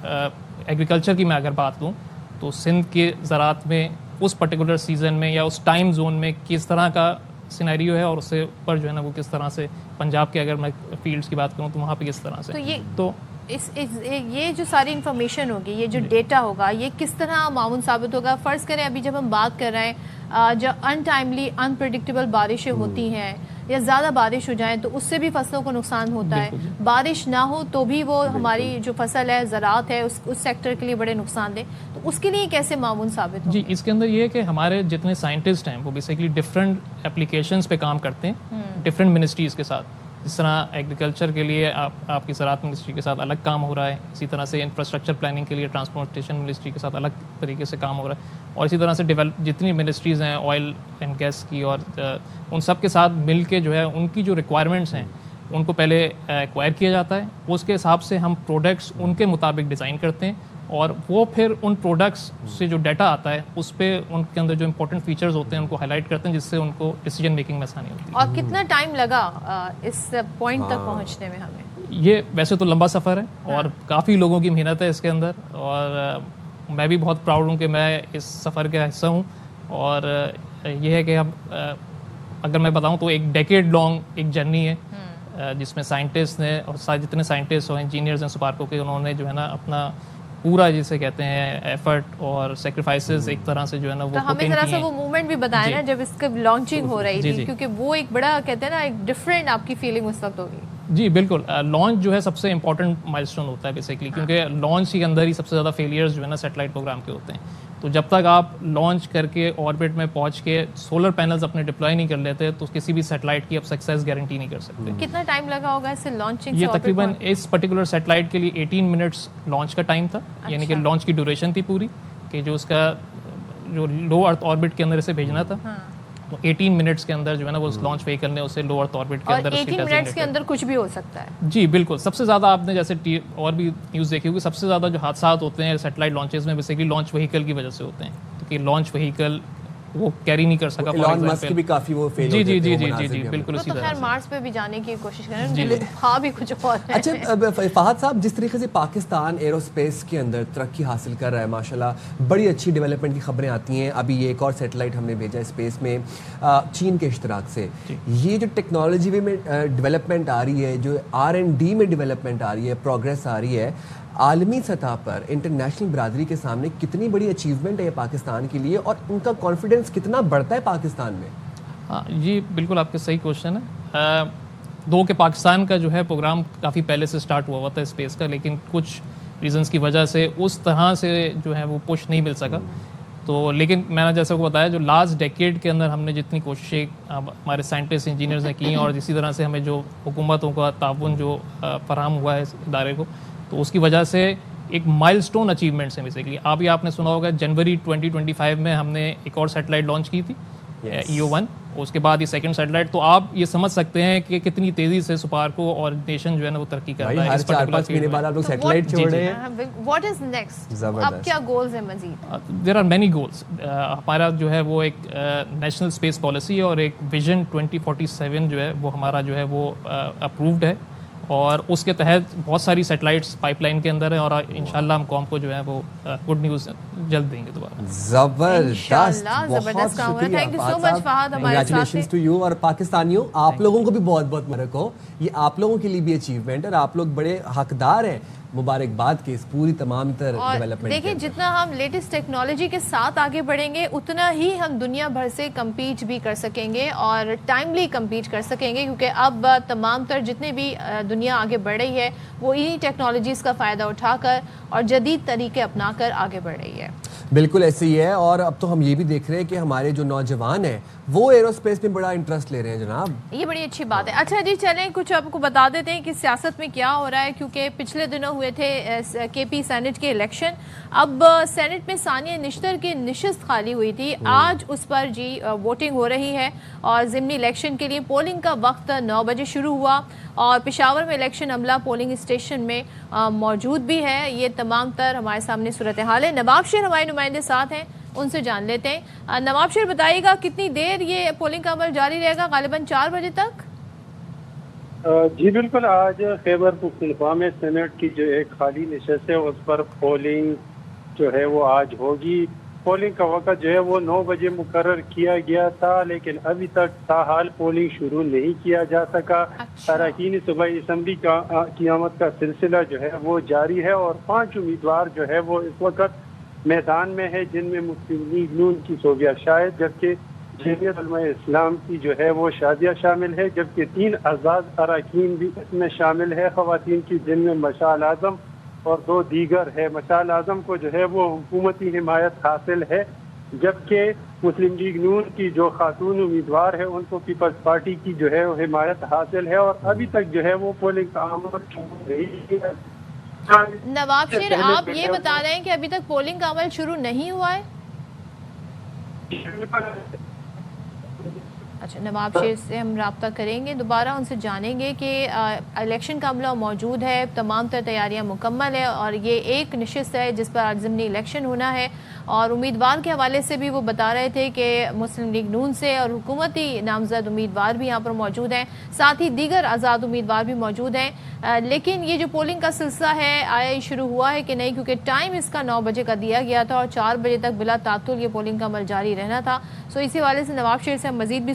ایگریکلچر کی میں اگر بات لوں تو سندھ کے زراعت میں اس پرٹیکولر سیزن میں یا اس ٹائم زون میں کس طرح کا سینیریو ہے, اور اس سے اوپر جو ہے نا وہ کس طرح سے پنجاب کے اگر میں فیلڈس کی بات کروں تو وہاں پہ کس طرح سے. تو یہ جو ساری انفارمیشن ہوگی, یہ جو ڈیٹا ہوگا, یہ کس طرح معاون ثابت ہوگا؟ فرض کریں ابھی جب ہم بات کر رہے ہیں جب ان ٹائملی انپریڈکٹیبل بارشیں ہوتی ہیں یا زیادہ بارش ہو جائیں تو اس سے بھی فصلوں کو نقصان ہوتا ہے. بارش نہ ہو تو بھی وہ ہماری جو فصل ہے, زراعت ہے, اس سیکٹر کے لیے بڑے نقصان دہ. تو اس کے لیے کیسے معاون ثابت ہو؟ جی, اس کے اندر یہ ہے کہ ہمارے جتنے سائنٹسٹ ہیں وہ بیسیکلی ڈفرینٹ اپلیکیشنز پہ کام کرتے ہیں ڈفرینٹ منسٹریز کے ساتھ. جس طرح ایگریکلچر کے لیے آپ کی زراعت منسٹری کے ساتھ الگ کام ہو رہا ہے, اسی طرح سے انفراسٹرکچر پلاننگ کے لیے ٹرانسپورٹیشن منسٹری کے ساتھ الگ طریقے سے کام ہو رہا ہے, اور اسی طرح سے جتنی منسٹریز ہیں آئل اینڈ گیس کی, اور ان سب کے ساتھ مل کے جو ہے ان کی جو ریکوائرمنٹس ہیں ان کو پہلے ایکوائر کیا جاتا ہے. اس کے حساب سے ہم پروڈکٹس ان کے مطابق ڈیزائن کرتے ہیں, اور وہ پھر ان پروڈکٹس سے جو ڈیٹا آتا ہے اس پہ ان کے اندر جو امپورٹنٹ فیچرز ہوتے ہیں ان کو ہائی لائٹ کرتے ہیں, جس سے ان کو ڈیسیجن میکنگ میں آسانی ہوتی ہے. اور کتنا ٹائم لگا اس پوائنٹ تک پہنچنے میں ہمیں؟ یہ ویسے تو لمبا سفر ہے اور کافی لوگوں کی محنت ہے اس کے اندر, اور میں بھی بہت پراؤڈ ہوں کہ میں اس سفر کا حصہ ہوں. اور یہ ہے کہ اب اگر میں بتاؤں تو ایک ڈیکیڈ لانگ ایک جرنی ہے جس میں سائنٹسٹ نے اور سارے جتنے سائنٹسٹ اور انجینئرز ہیں سپارکو کے, انہوں نے جو ہے نا اپنا پورا جسے کہتے ہیں ایفرٹ اور سیکریفائسز ایک طرح سے جو ہے نا وہ ہمیں ذرا سا وہ مومنٹ بھی بتایا نا جب اس کی لانچنگ ہو رہی تھی, کیونکہ وہ ایک بڑا کہتے ہیں نا ایک ڈفرینٹ آپ کی فیلنگ اس وقت ہوگی. جی بالکل, لانچ جو ہے سب سے امپورٹنٹ مائلسٹون ہوتا ہے بیسیکلی, کیونکہ لانچ کے اندر ہی سب سے زیادہ فیلیئرز جو ہے نا سیٹلائٹ پروگرام کے ہوتے ہیں. تو جب تک آپ لانچ کر کے آربٹ میں پہنچ کے سولر پینلز اپنے ڈپلوائے نہیں کر لیتے تو کسی بھی سیٹلائٹ کی آپ سکسیس گارنٹی نہیں کر سکتے. کتنا ٹائم لگا ہوگا اس سے لانچنگ سے؟ یہ تقریباً اس پرٹیکولر سیٹلائٹ کے لیے 18 منٹس لانچ کا ٹائم تھا, یعنی کہ لانچ کی ڈیوریشن تھی پوری, کہ جو اس کا جو لو ارتھ آربٹ کے اندر اسے بھیجنا تھا, تو 18 منٹس کے اندر جو ہے نا وہ لانچ وہیکل نے اسے لو ارتھ آربٹ کے اندر, اور 18 منٹس کے اندر کچھ بھی ہو سکتا ہے. جی بالکل, سب سے زیادہ آپ نے جیسے اور بھی نیوز دیکھی ہوگی, سب سے زیادہ جو حادثات ہوتے ہیں سیٹلائٹ لانچز میں بیسیکلی لانچ وہیکل کی وجہ سے ہوتے ہیں, کیونکہ لانچ وہیکل وہ کیری نہیں کر سکا. ایلن مسک کی بھی کافی وہ فیل جی جی جی جی جی جی بالکل اسی طرح. خیر مارس پہ بھی جانے کی کوشش کریں, ہاں بھی کچھ اور ہے. اچھا فہد صاحب, جس طریقے سے پاکستان ایرو اسپیس کے اندر ترقی حاصل کر رہا ہے ماشاءاللہ, بڑی اچھی ڈیولپمنٹ کی خبریں آتی ہیں. ابھی یہ ایک اور سیٹلائٹ ہم نے بھیجا اسپیس میں چین کے اشتراک سے. یہ جو ٹیکنالوجی میں ڈیولپمنٹ آ رہی ہے, جو R&D میں ڈیولپمنٹ آ رہی ہے, پروگریس آ رہی ہے, عالمی سطح پر انٹرنیشنل برادری کے سامنے کتنی بڑی اچیومنٹ ہے یہ پاکستان کے لیے, اور ان کا کانفیڈنس کتنا بڑھتا ہے پاکستان میں؟ ہاں جی بالکل, آپ کا صحیح کوشچن ہے. دو کہ پاکستان کا جو ہے پروگرام کافی پہلے سے سٹارٹ ہوا تھا اسپیس کا, لیکن کچھ ریزنس کی وجہ سے اس طرح سے جو ہے وہ پش نہیں مل سکا. تو لیکن میں نے جیسے کو بتایا, جو لاسٹ ڈیکیڈ کے اندر ہم نے جتنی کوششیں ہمارے سائنٹسٹ انجینئرز نے کی, اور اسی طرح سے ہمیں جو حکومتوں کا تعاون جو فراہم ہوا ہے اس ادارے کو, تو اس کی وجہ سے ایک مائل سٹون اچیومنٹس ہیں بیسیکلی. ابھی آپ نے سنا ہوگا جنوری 2025 میں ہم نے ایک اور سیٹلائٹ لانچ کی تھی, EO1, اس کے بعد یہ سیکنڈ سیٹلائٹ. تو آپ یہ سمجھ سکتے ہیں کہ کتنی تیزی سے سپارکو اور نیشن جو ہے نا وہ ترقی کر رہا ہے. ہر 4-5 مہینے بعد آپ لوگ سیٹلائٹ چھوڑ رہے ہیں. واٹ از نیکسٹ, اب کیا گولز ہیں مزید؟ There are many goals. ہمارا جو ہے وہ ایک نیشنل اسپیس پالیسی ہے, اور ایک ویژن 2047 جو ہے وہ ہمارا جو ہے وہ اپرووڈ ہے, اور اس کے تحت بہت ساری سیٹلائٹس پائپ لائن کے اندر ہیں, اور انشاءاللہ ہم قوم کو جو ہے وہ گڈ نیوز جلد دیں گے دوبارہ. زبردست, بہت کام ہے. Thank you so much Fahad ہمارے ساتھ. کنگریچولیشنز ٹو یو, اور پاکستانیوں آپ لوگوں کو بھی بہت بہت مبارک ہو. یہ آپ لوگوں کے لیے بھی اچیومنٹ ہے, اور آپ لوگ بڑے حقدار ہیں مبارکباد کے اس پوری تمام تر ڈیولپمنٹ. دیکھیں جتنا ہم لیٹسٹ ٹیکنالوجی کے ساتھ آگے بڑھیں گے اتنا ہی ہم دنیا بھر سے کمپیٹ بھی کر سکیں گے, اور ٹائملی کمپیٹ کر سکیں گے, کیونکہ اب تمام تر جتنے بھی دنیا آگے بڑھ رہی ہے وہ انہی ٹیکنالوجیز کا فائدہ اٹھا کر اور جدید طریقے اپنا کر آگے بڑھ رہی ہے. بالکل ایسے ہی ہے, اور اب تو ہم یہ بھی دیکھ رہے ہیں کہ ہمارے جو نوجوان ہیں وہ ایرو اسپیس میں بڑا انٹرسٹ لے رہے ہیں جناب. یہ بڑی اچھی بات ہے. اچھا جی چلیں کچھ آپ کو بتا دیتے ہیں کہ سیاست میں کیا ہو رہا ہے, کیونکہ پچھلے دنوں ہوئے تھے KP سینٹ کے الیکشن. اب سینٹ میں ثانیہ نشتر کی نشست خالی ہوئی تھی, آج اس پر جی ووٹنگ ہو رہی ہے, اور ضمنی الیکشن کے لیے پولنگ کا وقت 9 بجے شروع ہوا, اور پشاور میں الیکشن عملہ پولنگ اسٹیشن میں موجود بھی ہے. یہ تمام تر ہمارے سامنے صورتحال ہے. نواب شیر ہمارے نمائندے ساتھ ہیں, ان سے جان لیتے ہیں. نواب شیر بتائیے گا کتنی دیر یہ پولنگ کا عمل جاری رہے گا؟ غالباً 4 بجے تک. جی بالکل, آج خیبر پختونخوا میں سینٹ کی جو ایک خالی نشست ہے اس پر پولنگ جو ہے وہ آج ہوگی. پولنگ کا وقت جو ہے وہ 9 بجے مقرر کیا گیا تھا, لیکن ابھی تک تاحال پولنگ شروع نہیں کیا جا سکا. اراکین صوبائی اسمبلی کا قیامت کا سلسلہ جو ہے وہ جاری ہے, اور 5 امیدوار جو ہے وہ اس وقت میدان میں ہے, جن میں مسلم لیگ نون کی صوبیہ شاہد, جبکہ جمعیت علماء اسلام کی جو ہے وہ شادیہ شامل ہے, جبکہ 3 آزاد اراکین بھی اس میں شامل ہے خواتین کی, جن میں مشعل اعظم اور 2 دیگر ہے. مشعل اعظم کو جو ہے وہ حکومتی حمایت حاصل ہے, جبکہ مسلم لیگ نون کی جو خاتون امیدوار ہے ان کو پیپلز پارٹی کی جو ہے حمایت حاصل ہے, اور ابھی تک جو ہے وہ پولنگ کا عمل شروع نہیں ہے. نواب شیر آپ یہ بتا رہے ہیں کہ ابھی تک پولنگ کا عمل شروع نہیں ہوا ہے؟ اچھا, نواب شیر سے ہم رابطہ کریں گے دوبارہ, ان سے جانیں گے کہ الیکشن کا عملہ موجود ہے, تمام تر تیاریاں مکمل ہے, اور یہ ایک نشست ہے جس پر آج ضمنی الیکشن ہونا ہے. اور امیدوار کے حوالے سے بھی وہ بتا رہے تھے کہ مسلم لیگ نون سے اور حکومتی نامزد امیدوار بھی یہاں پر موجود ہیں, ساتھ ہی دیگر آزاد امیدوار بھی موجود ہیں. لیکن یہ جو پولنگ کا سلسلہ ہے آیا شروع ہوا ہے کہ نہیں, کیونکہ ٹائم اس کا 9 بجے کا دیا گیا تھا, اور 4 بجے تک بلا تعطل یہ پولنگ کا عمل جاری رہنا تھا. سو اسی حوالے سے نواب شیر سے ہم مزید بھی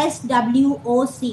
SWOC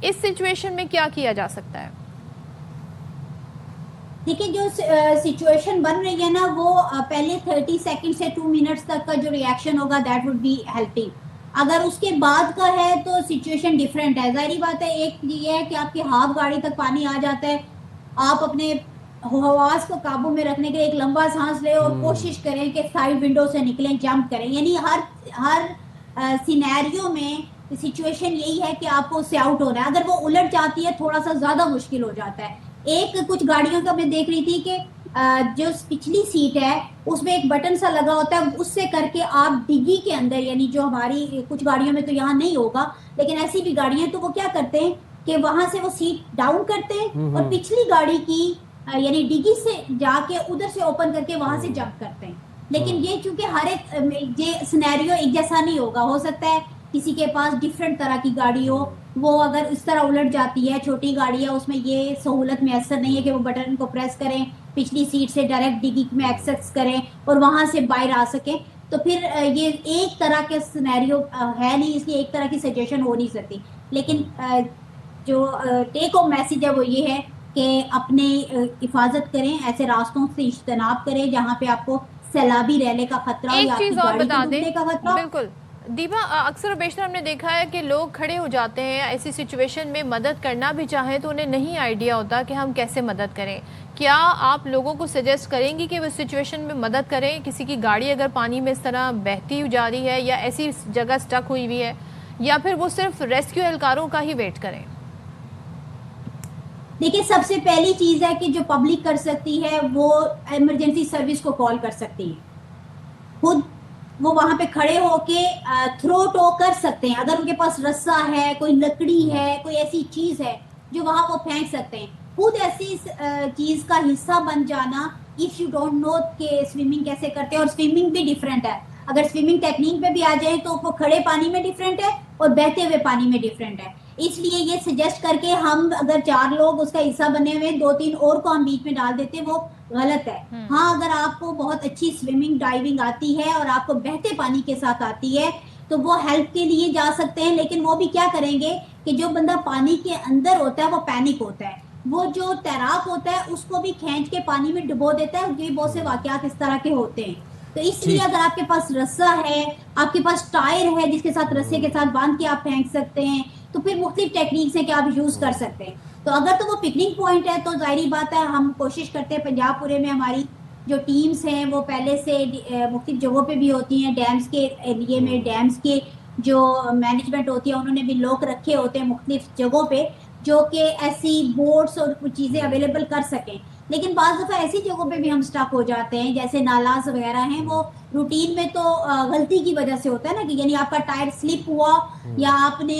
اس سچویشن میں کیا کیا جا سکتا ہے؟ دیکھیں جو سچویشن بن رہی ہے نا وہ پہلے 30 سیکنڈ سے 2 منٹس تک کا جو ریئیکشن ہوگا دیٹ وڈ بی ہیلپنگ. اگر اس کے بعد کا ہے تو سچویشن ڈفرینٹ ہے. ظاہری بات ہے ایک یہ ہے کہ آپ کی ہاف گاڑی تک پانی آ جاتا ہے, آپ اپنے حواس کو قابو میں رکھنے کے ایک لمبا سانس لیں اور کوشش کریں کہ سائڈ ونڈو سے نکلیں, جمپ کریں. یعنی ہر سینیریو میں سچویشن یہی ہے کہ آپ کو اس سے آؤٹ ہونا ہے. اگر وہ الٹ جاتی ہے تھوڑا سا زیادہ مشکل ہو جاتا ہے. ایک کچھ گاڑیوں کا میں دیکھ رہی تھی کہ جو پچھلی سیٹ ہے اس میں ایک بٹن سا لگا ہوتا ہے, اس سے کر کے آپ ڈگی کے اندر, یعنی جو ہماری کچھ گاڑیوں میں تو یہاں نہیں ہوگا لیکن ایسی بھی گاڑیاں ہیں, تو وہ کیا کرتے ہیں کہ وہاں سے وہ سیٹ ڈاؤن کرتے ہیں اور پچھلی گاڑی کی یعنی ڈگی سے جا کے ادھر سے اوپن کر کے وہاں سے جمپ کرتے ہیں. لیکن یہ چونکہ ہر ایک یہ سینیریو ایک جیسا نہیں ہوگا, ہو سکتا ہے کسی کے پاس ڈفرینٹ طرح کی گاڑی ہو, وہ اگر اس طرح الٹ جاتی ہے, چھوٹی گاڑی ہے اس میں یہ سہولت میسر نہیں ہے کہ وہ بٹن کو پریس کریں, پچھلی سیٹ سے ڈائریکٹ ڈگی میں ایکسس کریں اور وہاں سے باہر آ سکیں. تو پھر یہ ایک طرح کے سینیریو ہے نہیں, اس لیے ایک طرح کی سجیشن ہو نہیں سکتی. لیکن جو ٹیک ہوم میسج ہے وہ یہ ہے کہ اپنے حفاظت کریں, ایسے راستوں سے اجتناب کریں جہاں پہ آپ کو سیلابی رہنے کا خطرہ ہو یا آپ کی گاڑی کو ڈوبنے کا خطرہ. بالکل دیبا, اکثر و بیشتر ہم نے دیکھا ہے کہ لوگ کھڑے ہو جاتے ہیں ایسی سچویشن میں, مدد کرنا بھی چاہیں تو انہیں نہیں آئیڈیا ہوتا کہ ہم کیسے مدد کریں. کیا آپ لوگوں کو سجیسٹ کریں گی کہ وہ سچویشن میں مدد کریں؟ کسی کی گاڑی اگر پانی میں اس طرح بہتی جا رہی ہے یا ایسی جگہ سٹک ہوئی ہوئی ہے, یا پھر وہ صرف ریسکیو اہلکاروں کا ہی ویٹ کریں؟ دیکھیں سب سے پہلی چیز ہے کہ جو پبلک کر سکتی ہے وہ ایمرجنسی سروس کو کال کر سکتی ہے. خود وہ وہاں پہ کھڑے ہو کے تھرو ٹو کر سکتے ہیں. اگر ان کے پاس رسا ہے, کوئی لکڑی ہے, کوئی ایسی چیز ہے جو وہاں وہ پھینک سکتے ہیں. خود ایسی چیز کا حصہ بن جانا, اف یو ڈونٹ نو کہ سوئمنگ کیسے کرتے ہیں, اور سوئمنگ بھی ڈفرینٹ ہے. اگر سوئمنگ ٹیکنیک پہ بھی آ جائیں تو وہ کھڑے پانی میں ڈفرینٹ ہے اور بہتے ہوئے پانی میں ڈفرینٹ ہے. اس لیے یہ سجیسٹ کر کے ہم اگر 4 لوگ اس کا حصہ بنے ہوئے 2-3 اور کو ہم بیچ میں ڈال دیتے وہ غلط ہے. ہاں اگر آپ کو بہت اچھی سوئمنگ ڈائیونگ آتی ہے اور آپ کو بہتے پانی کے ساتھ آتی ہے تو وہ ہیلپ کے لیے جا سکتے ہیں. لیکن وہ بھی کیا کریں گے کہ جو بندہ پانی کے اندر ہوتا ہے وہ پینک ہوتا ہے, وہ جو تیراک ہوتا ہے اس کو بھی کھینچ کے پانی میں ڈبو دیتا ہے. یہ بہت سے واقعات اس طرح کے ہوتے ہیں. تو اس لیے اگر آپ کے پاس رسا ہے, آپ کے پاس ٹائر ہے جس کے ساتھ رسے کے ساتھ باندھ کے آپ پھینک سکتے ہیں, تو پھر مختلف ٹیکنیکس ہیں کہ آپ یوز کر سکتے ہیں. تو اگر تو وہ پکنک پوائنٹ ہے تو ظاہری بات ہے ہم کوشش کرتے ہیں, پنجاب پورے میں ہماری جو ٹیمز ہیں وہ پہلے سے مختلف جگہوں پہ بھی ہوتی ہیں. ڈیمز کے ایریے میں ڈیمز کے جو مینجمنٹ ہوتی ہے انہوں نے بھی لوگ رکھے ہوتے ہیں مختلف جگہوں پہ جو کہ ایسی بوٹس اور کچھ چیزیں اویلیبل کر سکیں. لیکن بعض دفعہ ایسی جگہوں پہ بھی ہم سٹک ہو جاتے ہیں جیسے نالاز وغیرہ ہیں, وہ روٹین میں تو غلطی کی وجہ سے ہوتا ہے نا, کہ یعنی آپ کا ٹائر سلپ ہوا یا آپ نے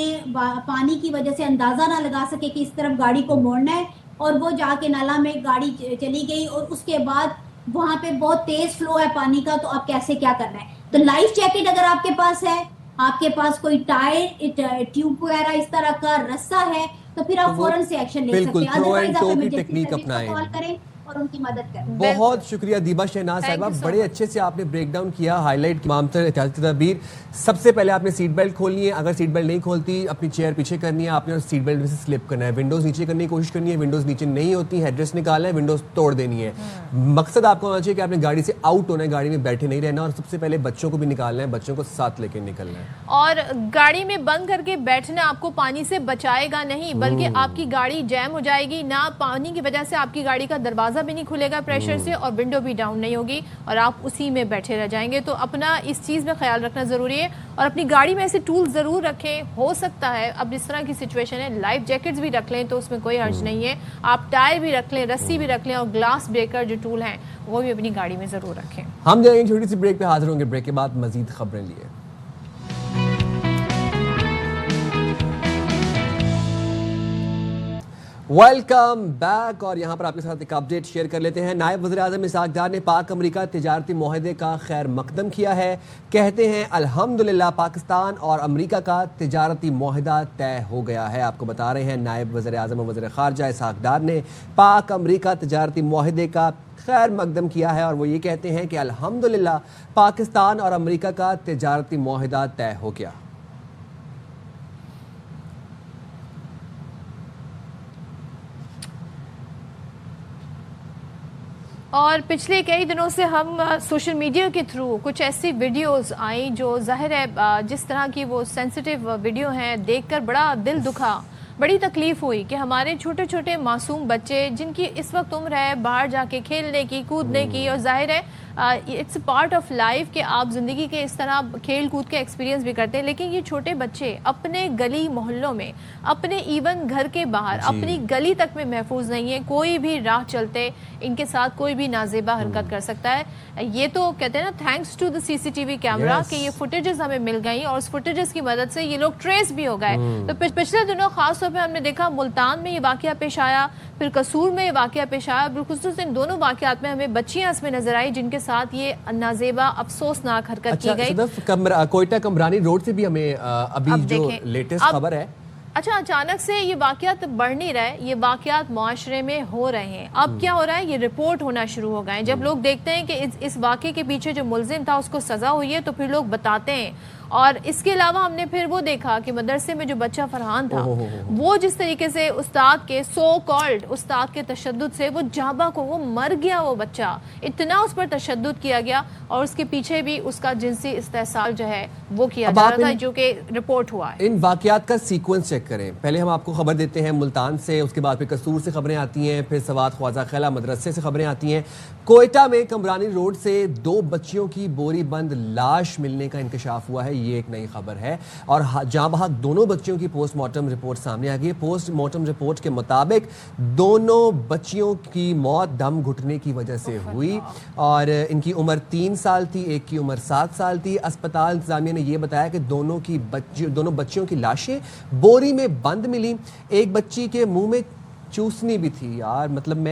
پانی کی وجہ سے اندازہ نہ لگا سکے کہ اس طرف گاڑی کو موڑنا ہے اور وہ جا کے نالا میں گاڑی چلی گئی, اور اس کے بعد وہاں پہ بہت تیز فلو ہے پانی کا, تو آپ کیسے کیا کرنا ہے. تو لائف جیکٹ اگر آپ کے پاس ہے, آپ کے پاس کوئی ٹائر ٹیوب وغیرہ اس طرح کا رسا ہے, تو پھر آپ فوراً سے ایکشن لے سکتے ہیں. ادروائز آپ ایمرجنسی سروس کو کال کریں اور ان کی مدد کریں. بہت شکریہ دیبا شہناز صاحبہ, بڑے اچھے سے آپ نے بریک ڈاؤن کیا, ہائی لائٹ تمام تر احتیاطی تدابیر. سب سے پہلے آپ نے سیٹ بیلٹ کھولنی ہے, اگر سیٹ بیلٹ نہیں کھولتی اپنی چیئر پیچھے کرنی ہے آپ نے, اور سیٹ بیلٹ میں سے سلپ کرنا ہے. ونڈوز نیچے کرنے کی کوشش کرنی ہے, ونڈوز نیچے نہیں ہوتی, ہیڈ ریسٹ نکالنا ہے, ونڈوز توڑ دینی ہے. مقصد آپ کو ہونا چاہیے کہ آپ نے گاڑی سے آؤٹ ہونا ہے, گاڑی میں بیٹھے نہیں رہنا, اور سب سے پہلے بچوں کو بھی نکالنا ہے, بچوں کو ساتھ لے کے نکلنا ہے. اور گاڑی میں بند کر کے بیٹھنا آپ کو پانی سے بچائے گا نہیں, بلکہ آپ کی گاڑی جیم ہو جائے گی. نہ پانی کی وجہ سے آپ کی گاڑی کا دروازہ بھی نہیں کھلے گا پریشر سے, اور ونڈو بھی ڈاؤن نہیں ہوگی, اور آپ اسی میں بیٹھے رہ جائیں گے. تو اپنا اس چیز میں خیال رکھنا ضروری ہے, اور اپنی گاڑی میں ایسے ٹول ضرور رکھیں. ہو سکتا ہے اب اس طرح کی سچویشن ہے, لائف جیکٹس بھی رکھ لیں تو اس میں کوئی حرج نہیں ہے. آپ ٹائر بھی رکھ لیں, رسی بھی رکھ لیں, اور گلاس بریکر جو ٹول ہیں وہ بھی اپنی گاڑی میں ضرور رکھیں. ہم جائیں گے چھوٹی سی بریک پہ, حاضر ہوں گے بریک کے بعد مزید خبریں لیے. ویلکم بیک, اور یہاں پر آپ کے ساتھ ایک اپڈیٹ شیئر کر لیتے ہیں. نائب وزیر اعظم اسحاق ڈار نے پاک امریکہ تجارتی معاہدے کا خیر مقدم کیا ہے. کہتے ہیں الحمدللہ پاکستان اور امریکہ کا تجارتی معاہدہ طے ہو گیا ہے. آپ کو بتا رہے ہیں نائب وزیر اعظم اور وزیر خارجہ اسحاق ڈار نے پاک امریکہ تجارتی معاہدے کا خیر مقدم کیا ہے, اور وہ یہ کہتے ہیں کہ الحمدللہ پاکستان اور امریکہ کا تجارتی معاہدہ طے ہو گیا. اور پچھلے کئی دنوں سے ہم سوشل میڈیا کے تھرو کچھ ایسی ویڈیوز آئیں جو ظاہر ہے جس طرح کی وہ سینسیٹیو ویڈیو ہیں دیکھ کر بڑا دل دکھا، بڑی تکلیف ہوئی کہ ہمارے چھوٹے چھوٹے معصوم بچے جن کی اس وقت عمر ہے باہر جا کے کھیلنے کی، کودنے کی، اور ظاہر ہے اٹس پارٹ آف لائف کہ آپ زندگی کے اس طرح کھیل کود کے ایکسپیرینس بھی کرتے ہیں، لیکن یہ چھوٹے بچے اپنے گلی محلوں میں، اپنے ایون گھر کے باہر اپنی گلی تک میں محفوظ نہیں ہیں. کوئی بھی راہ چلتے ان کے ساتھ کوئی بھی نازیبا حرکت کر سکتا ہے. یہ تو کہتے ہیں نا thanks to the C C T V camera کہ یہ فوٹیجز ہمیں مل گئی اور اس فوٹیجز کی مدد سے یہ لوگ ٹریس بھی ہو گئے. تو پچھلے دنوں خاص طور پہ ہم نے دیکھا ملتان میں یہ واقعہ پیش آیا، پھر قصور میں یہ واقعہ پیش آیا. بالخصوص ان دونوں واقعات میں ہمیں بچیاں اس میں نظر آئی جن کے ساتھ یہ نازیبا افسوسناک حرکت کی گئی. کوئٹہ کمرانی روڈ سے بھی ہمیں ابھی جو لیٹسٹ خبر ہے، اچھا اچانک سے یہ واقعات بڑھ نہیں رہے، یہ واقعات معاشرے میں ہو رہے ہیں. اب کیا ہو رہا ہے، یہ رپورٹ ہونا شروع ہو گئے ہیں. جب لوگ دیکھتے ہیں کہ اس واقعے کے پیچھے جو ملزم تھا اس کو سزا ہوئی ہے تو پھر لوگ بتاتے ہیں. اور اس کے علاوہ ہم نے پھر وہ دیکھا کہ مدرسے میں جو بچہ فرحان تھا وہ جس طریقے سے استاد کے سو کالڈ استاد کے تشدد سے وہ جابا کو وہ مر گیا، وہ بچہ اتنا اس پر تشدد کیا گیا اور اس کے پیچھے بھی اس کا جنسی استحصال جو ہے وہ کیا جا رہا تھا جو کہ رپورٹ ہوا ہے. ان واقعات کا سیکوینس چیک کریں. پہلے ہم آپ کو خبر دیتے ہیں ملتان سے، اس کے بعد پھر قصور سے خبریں آتی ہیں، پھر سوات خواجہ خیلہ مدرسے سے خبریں آتی ہیں. کوئٹہ میں کمرانی روڈ سے 2 بچیوں کی بوری بند لاش ملنے کا انکشاف ہوا ہے. یہ ایک نئی خبر ہے اور جہاں بہت دونوں بچیوں کی پوسٹ مارٹم رپورٹ سامنے آ گئی ہے. پوسٹ مارٹم رپورٹ کے مطابق دونوں بچیوں کی موت دم گھٹنے کی وجہ سے ہوئی اور ان کی عمر 3 سال تھی، ایک کی عمر 7 سال تھی. اسپتال انتظامیہ نے یہ بتایا کہ دونوں بچیوں کی لاشیں بوری میں بند ملی. ایک بچی کے منہ میں چوسنی بھی تھی. یار مطلب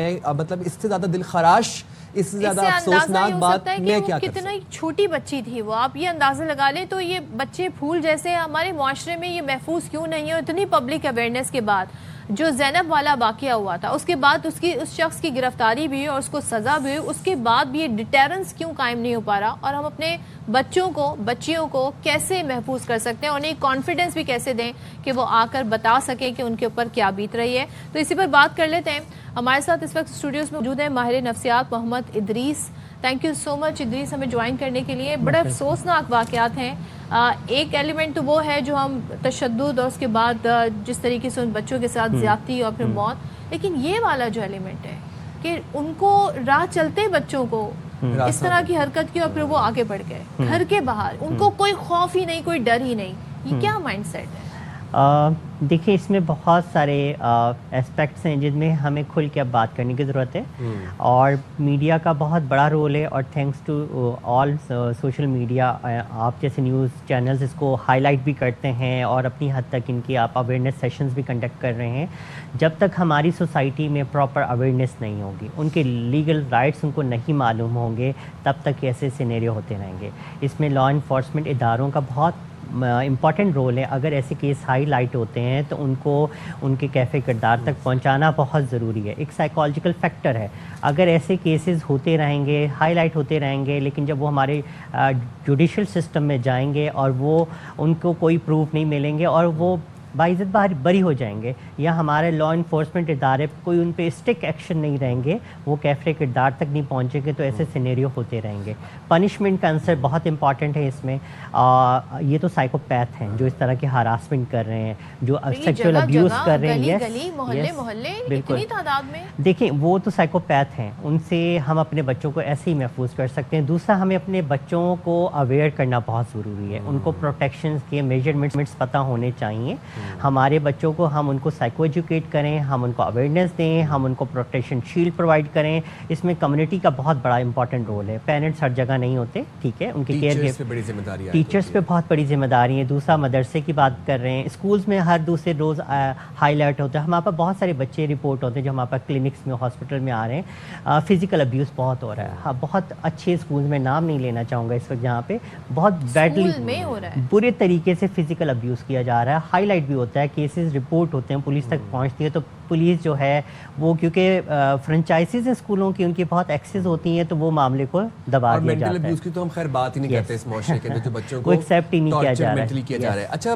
اس سے زیادہ دل خراش، اس سے زیادہ افسوسناک بات میں کیا کر سکتا کتنا چھوٹی بچی تھی وہ. آپ یہ اندازہ لگا لیں تو یہ بچے پھول جیسے ہمارے معاشرے میں یہ محفوظ کیوں نہیں ہے. اور اتنی پبلک اویئرنیس کے بعد جو زینب والا واقعہ ہوا تھا اس کے بعد اس شخص کی گرفتاری بھی ہوئی اور اس کو سزا بھی ہوئی، اس کے بعد بھی یہ ڈیٹرنس کیوں قائم نہیں ہو پا رہا اور ہم اپنے بچیوں کو کیسے محفوظ کر سکتے ہیں اور انہیں کانفیڈنس بھی کیسے دیں کہ وہ آ کر بتا سکیں کہ ان کے اوپر کیا بیت رہی ہے. تو اسی پر بات کر لیتے ہیں. ہمارے ساتھ اس وقت اسٹوڈیوز میں موجود ہیں ماہر نفسیات محمد ادریس. تھینک یو سو مچ ادریس ہمیں جوائن کرنے کے لیے. بڑے افسوسناک واقعات ہیں. ایک ایلیمنٹ تو وہ ہے جو ہم تشدد اور اس کے بعد جس طریقے سے ان بچوں کے ساتھ زیادتی اور پھر موت، لیکن یہ والا جو ایلیمنٹ ہے کہ ان کو راہ چلتے بچوں کو اس طرح کی حرکت کی اور پھر وہ آگے بڑھ گئے گھر کے باہر، ان کو کوئی خوف ہی نہیں، کوئی ڈر ہی نہیں. یہ کیا مائنڈ سیٹ ہے؟ دیکھیں اس میں بہت سارے اسپیکٹس ہیں جن میں ہمیں کھل کے اب بات کرنے کی ضرورت ہے اور میڈیا کا بہت بڑا رول ہے. اور thanks to all social media, آپ جیسے نیوز چینلز اس کو ہائی لائٹ بھی کرتے ہیں اور اپنی حد تک ان کی آپ اویئرنیس سیشنز بھی کنڈکٹ کر رہے ہیں. جب تک ہماری سوسائٹی میں پراپر اویئرنیس نہیں ہوگی، ان کے لیگل رائٹس ان کو نہیں معلوم ہوں گے، تب تک ایسے سینیریو ہوتے رہیں گے. اس میں لا انفورسمنٹ اداروں کا بہت امپورٹنٹ رول ہے. اگر ایسے کیس ہائی لائٹ ہوتے ہیں تو ان کو ان کے کیفے کردار تک پہنچانا بہت ضروری ہے. ایک سائیکالوجیکل فیکٹر ہے. اگر ایسے کیسز ہوتے رہیں گے، ہائی لائٹ ہوتے رہیں گے، لیکن جب وہ ہمارے جوڈیشل سسٹم میں جائیں گے اور وہ ان کو کوئی پروف نہیں ملیں گے اور وہ باعزت بری ہو جائیں گے یا ہمارے لا انفورسمنٹ ادارے کوئی ان پہ اسٹک ایکشن نہیں رہیں گے، وہ کیفے کردار تک نہیں پہنچیں گے، تو ایسے سینیریو ہوتے رہیں گے. پنشمنٹ کا عنصر بہت امپورٹنٹ ہے اس میں. یہ تو سائیکوپیتھ ہیں جو اس طرح کی ہراسمنٹ کر رہے ہیں، جو سیکشول ابیوز کر رہے ہیں. اتنی تعداد میں دیکھیں وہ تو سائیکوپیتھ ہیں، ان سے ہم اپنے بچوں کو ایسے ہی محفوظ کر سکتے ہیں. دوسرا ہمیں اپنے بچوں کو اویئر کرنا بہت ضروری ہے. ان کو پروٹیکشنز کے میجرمنٹس پتہ ہونے چاہیے. ہمارے بچوں کو ہم ان کو سائیکو ایجوکیٹ کریں، ہم ان کو اویئرنیس دیں، ہم ان کو پروٹیکشن شیلڈ پرووائڈ کریں. اس میں کمیونٹی کا بہت بڑا امپورٹنٹ رول ہے. پیرنٹس ہر جگہ نہیں ہوتے، ٹھیک ہے، ان کی کیئر ٹیچرس پہ بہت بڑی ذمہ داری ہے. دوسرا مدرسے کی بات کر رہے ہیں، اسکولز میں ہر دوسرے روز ہائی لائٹ ہوتا ہے. ہمارے پاس بہت سارے بچے رپورٹ ہوتے ہیں جو ہمارے پاس کلینکس میں ہاسپٹل میں آ رہے ہیں. فزیکل ابیوز بہت ہو رہا ہے. بہت اچھے اسکولز میں نام نہیں لینا چاہوں گا اس وقت، جہاں پہ بہت بیڈلی برے طریقے سے فزیکل ابیوز کیا جا رہا ہے. ہائی لائٹ بھی ہوتا ہے، کیسز رپورٹ ہوتے ہیں، پولیس تک پہنچتی ہے تو پولیس جو ہے وہ کیونکہ فرنچائزیز ہیں اسکولوں کی، ان کی بہت ایکسیز ہوتی ہیں تو وہ معاملے کو دبا دیا جاتا ہے. مینٹل ابیوز کی تو ہم خیر بات ہی نہیں کرتے اس معاشرے کے اندر جو بچوں کو ایکسیپٹ ہی نہیں کیا جا رہا ہے. اچھا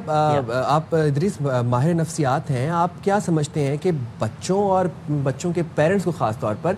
آپ ادریس ماہر نفسیات ہیں، آپ کیا سمجھتے ہیں کہ بچوں اور بچوں کے پیرنٹس کو خاص طور پر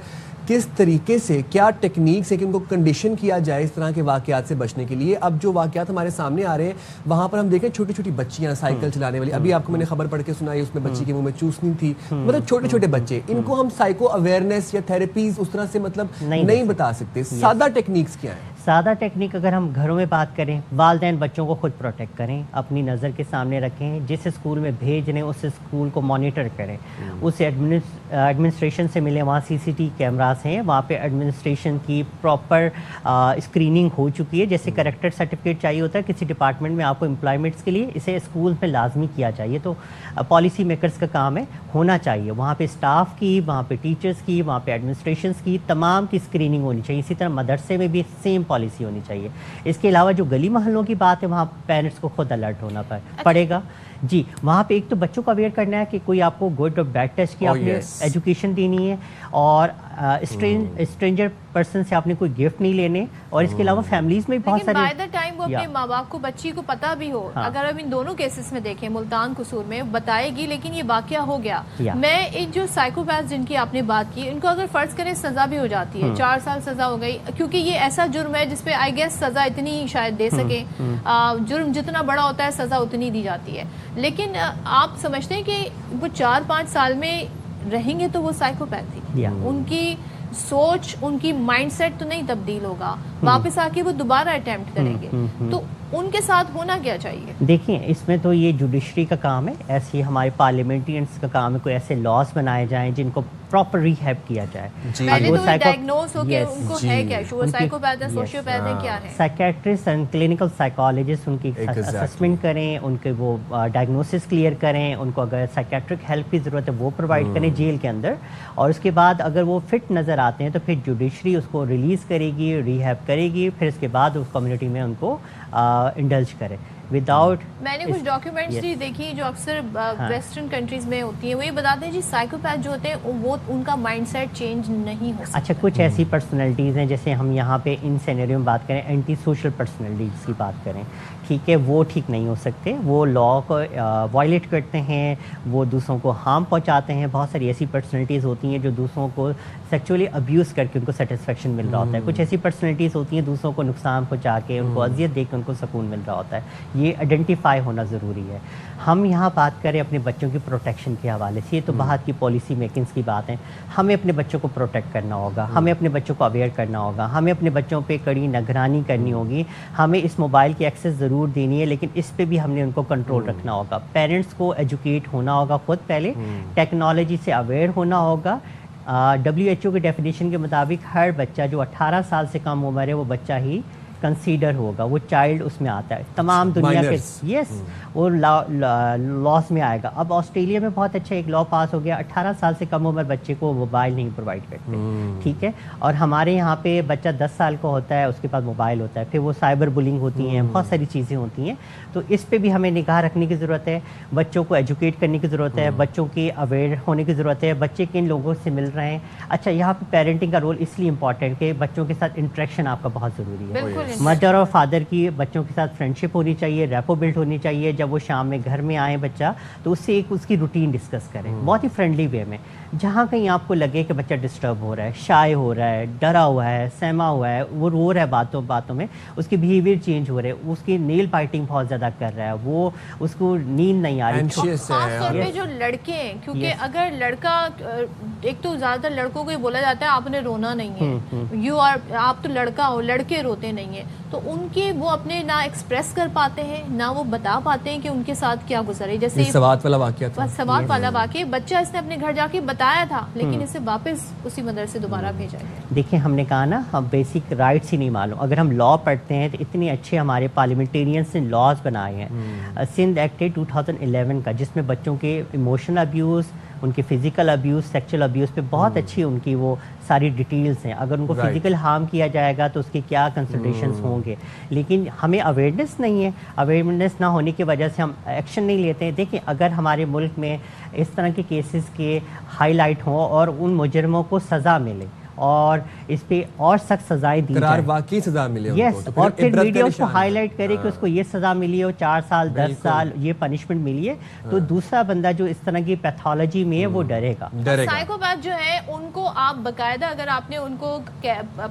کس طریقے سے کیا ٹیکنیک سے کہ ان کو کنڈیشن کیا جائے اس طرح کے واقعات سے بچنے کے لیے. اب جو واقعات ہمارے سامنے آ رہے ہیں وہاں پر ہم دیکھیں چھوٹی چھوٹی بچیاں سائیکل چلانے والی, ابھی آپ کو میں نے خبر پڑھ کے سنائی اس میں بچی کے منہ میں چوسنی تھی, مطلب چھوٹے چھوٹے بچے, ان کو ہم سائیکو اویئرنیس یا تھراپیز اس طرح سے مطلب نہیں بتا سکتے. سادہ ٹیکنیکس کیا ہیں؟ سادہ ٹیکنیک اگر ہم گھروں میں بات کریں, والدین بچوں کو خود پروٹیکٹ کریں, اپنی نظر کے سامنے رکھیں, جس اسکول میں بھیج رہے ہیں اس اسکول کو مانیٹر کریں, اس ایڈمنسٹریشن سے ملیں, وہاں CCTV کیمراز ہیں, وہاں پہ ایڈمنسٹریشن کی پراپر اسکریننگ ہو چکی ہے. جیسے کریکٹر سرٹیفکیٹ چاہیے ہوتا ہے کسی ڈپارٹمنٹ میں آپ کو امپلائمنٹس کے لیے, اسے اسکول میں لازمی کیا چاہیے. تو پالیسی میکرز کا کام ہے, ہونا چاہیے وہاں پہ اسٹاف کی, وہاں پہ ٹیچرز کی, وہاں پہ ایڈمنسٹریشنز کی, تمام کی اسکریننگ ہونی چاہیے. اسی طرح مدرسے میں بھی سیم پالیسی ہونی چاہیے. اس کے علاوہ جو گلی محلوں کی بات ہے وہاں پیرنٹس کو خود الرٹ ہونا پڑے گا. جی وہاں پہ ایک تو بچوں کو اویئر کرنا ہے کہ کوئی آپ کو گڈ اور بیڈ ٹیسٹ کی آپ نے ایجوکیشن دینی ہے, اور اسٹرینجر پرسن سے آپ نے کوئی گفٹ نہیں لینے. اور اس کے علاوہ فیملیز میں بہت سارے بائی دا ٹائم وہ اپنے ماں باپ کو بچی کو پتہ بھی ہو, اگر اب ان دونوں کیسز میں دیکھیں ملتان قصور میں بتائے گی لیکن یہ واقعہ ہو گیا. میں ایک جو سائیکوپیتھ جن کی آپ نے بات کی ان کو اگر فرض کریں سزا بھی ہو جاتی ہے, 4 سال سزا ہو گئی, کیونکہ یہ ایسا جرم ہے جس پہ آئی گیس سزا اتنی شاید دے سکیں, جرم جتنا بڑا ہوتا ہے سزا اتنی دی جاتی ہے. لیکن آپ سمجھتے ہیں کہ وہ 4-5 سال میں رہیں گے تو وہ سائیکوپیتھ تھی, ان کی سوچ ان کی مائنڈ سیٹ تو نہیں تبدیل ہوگا, واپس آ کے وہ دوبارہ اٹیمپٹ کریں گے, تو ان کے ساتھ ہونا کیا چاہیے؟ دیکھیں اس میں تو یہ جوڈیشری کا کام ہے, ایسے ہمارے پارلیمنٹرینس کا کام ہے کوئی ایسے لاس بنائے جائیں جن کو پراپر ریہیب کیا جائے. پہلے تو ڈائگنوز ہو کے ان کو ہے کیا, شوگر سائیکوپیتھ ہے, سوشیوپیتھ ہے, کیا ہے؟ سائیکیٹرسٹ اینڈ کلینکل سائیکالوجسٹ ان کی اسسمنٹ کریں, ان کے وہ ڈائگنوسس کلیئر کریں, ان کو اگر سائیکیٹرک ہیلپ کی ضرورت ہے وہ پرووائڈ کریں جیل کے اندر, اور اس کے بعد اگر وہ فٹ نظر آتے ہیں تو پھر جوڈیشری اس کو ریلیز کرے گی, ریہیب کرے گی, پھر اس کے بعد اس کمیونٹی میں ان کو انڈلج کرے. میں نے کچھ ڈاکیومنٹس بھی دیکھی جو اکثر ویسٹرن کنٹریز میں ہوتی ہیں, وہ یہ بتاتے ہیں جی سائیکوپیتھ جو ہوتے ہیں وہ ان کا مائنڈ سیٹ چینج نہیں ہو سکتا. اچھا کچھ ایسی پرسنالٹیز ہیں جیسے ہم یہاں پہ ان سینیریو میں بات کریں, اینٹی سوشل پرسنالٹیز کی بات کریں, ٹھیک ہے, وہ ٹھیک نہیں ہو سکتے, وہ لا کو وائلیٹ کرتے ہیں, وہ دوسروں کو ہارم پہنچاتے ہیں. بہت ساری ایسی پرسنالٹیز ہوتی ہیں جو دوسروں کو سیکچولی ابیوز کر کے ان کو سیٹسفیکشن مل رہا ہوتا ہے. کچھ ایسی پرسنالٹیز ہوتی ہیں دوسروں کو نقصان پہنچا کے, ان کو اذیت دے کے ان کو سکون مل رہا ہوتا ہے. یہ آئیڈینٹیفائی ہونا ضروری ہے. ہم یہاں بات کریں اپنے بچوں کی پروٹیکشن کے حوالے سے, یہ تو باہر کی پالیسی میکنگس کی بات ہے. ہمیں اپنے بچوں کو پروٹیکٹ کرنا ہوگا, ہمیں اپنے بچوں کو اویئر کرنا ہوگا, ہمیں اپنے بچوں پہ کڑی نگرانی کرنی ہوگی. ہمیں اس موبائل کی ایکسیس ضرور دینی ہے لیکن اس پہ بھی ہم نے ان کو کنٹرول رکھنا ہوگا. پیرنٹس کو ایجوکیٹ ہونا ہوگا خود پہلے, ٹیکنالوجی سے اویئر ہونا ہوگا. WHO کی ڈیفینیشن کے مطابق ہر بچہ جو 18 سال سے کم عمر ہے وہ بچہ ہی کنسیڈر ہوگا, وہ چائلڈ اس میں آتا ہے. تمام دنیا کے یس وہ لاس میں آئے گا. اب آسٹریلیا میں بہت اچھا ایک لا پاس ہو گیا, 18 سال سے کم عمر بچے کو موبائل نہیں پرووائڈ کرتے, ٹھیک ہے. اور ہمارے یہاں پہ بچہ 10 سال کا ہوتا ہے, اس کے پاس موبائل ہوتا ہے, پھر وہ سائبر بلنگ ہوتی ہیں, بہت ساری چیزیں ہوتی ہیں. تو اس پہ بھی ہمیں نگاہ رکھنے کی ضرورت ہے, بچوں کو ایجوکیٹ کرنے کی ضرورت ہے, بچوں کی اویئر ہونے کی ضرورت ہے, بچے کن لوگوں سے مل رہے ہیں. اچھا یہاں پہ پیرنٹنگ کا رول اس لیے امپورٹنٹ کہ بچوں کے ساتھ انٹریکشن آپ کا بہت ضروری ہے. مدر اور فادر کی بچوں کے ساتھ فرینڈشپ ہونی چاہیے, ریپو بلڈ ہونی چاہیے. جب وہ شام میں گھر میں آئیں بچہ تو اس سے ایک اس کی روٹین ڈسکس کریں بہت ہی فرینڈلی وے میں. جہاں کہیں آپ کو لگے کہ بچہ ڈسٹرب ہو رہا ہے, شائے ہو رہا ہے, ڈرا ہوا ہے, سہما ہوا ہے, وہ رو رہا ہے باتوں میں, اس کے بیہیویئر چینج ہو رہے, اس کی نیل بائٹنگ بہت زیادہ کر رہا ہے, وہ اس کو نیند نہیں آ رہی. خاص طور پہ جو لڑکے ہیں, کیونکہ اگر لڑکا, ایک تو زیادہ تر لڑکوں کو یہ بولا جاتا ہے آپ نے رونا نہیں ہے, آپ تو لڑکا ہو, لڑکے روتے نہیں ہیں, تو ان کے وہ اپنے نہ ایکسپریس کر پاتے ہیں نہ وہ بتا پاتے ہیں کہ ان کے ساتھ کیا گزرے. جیسے سوات والا واقعہ تھا, سوات والا واقعہ, بچہ اس نے اپنے گھر جا کے بتایا تھا لیکن اسے واپس اسی مدرسے دوبارہ بھیجا گیا. دیکھیں ہم نے کہا نا ہم بیسک رائٹس ہی نہیں معلوم. اگر ہم لا پڑھتے ہیں تو اتنے اچھے ہمارے پارلیمنٹیرینس نے لاز بنائے ہیں. سندھ ایکٹ 2011 کا جس میں بچوں کے ایموشنل ابیوز, ان کے فزیکل ابیوز, سیکچول ابیوز پہ بہت اچھی ان کی وہ ساری ڈیٹیلز ہیں. اگر ان کو فزیکل ہارم کیا جائے گا تو اس کے کیا کنسیڈریشنز ہوں گے. لیکن ہمیں اویئرنیس نہیں ہے, اویئرنیس نہ ہونے کی وجہ سے ہم ایکشن نہیں لیتے ہیں. دیکھیں اگر ہمارے ملک میں اس طرح کے کیسز کے ہائی لائٹ ہوں اور ان مجرموں کو سزا ملے اور اس پہ اور سخت سزائیں دی جائیں. واقعی سزا ملے یس, اور پھر میڈیا اس کو ہائی لائٹ کرے کہ اس کو یہ سزا ملی ہو, 4 سال 10 سال یہ پنشمنٹ ملی ہے, تو دوسرا بندہ جو اس طرح کی پیتھولوجی میں ہے وہ ڈرے گا. سائیکوپیتھ جو ہے ان کو آپ باقاعدہ, اگر آپ نے ان کو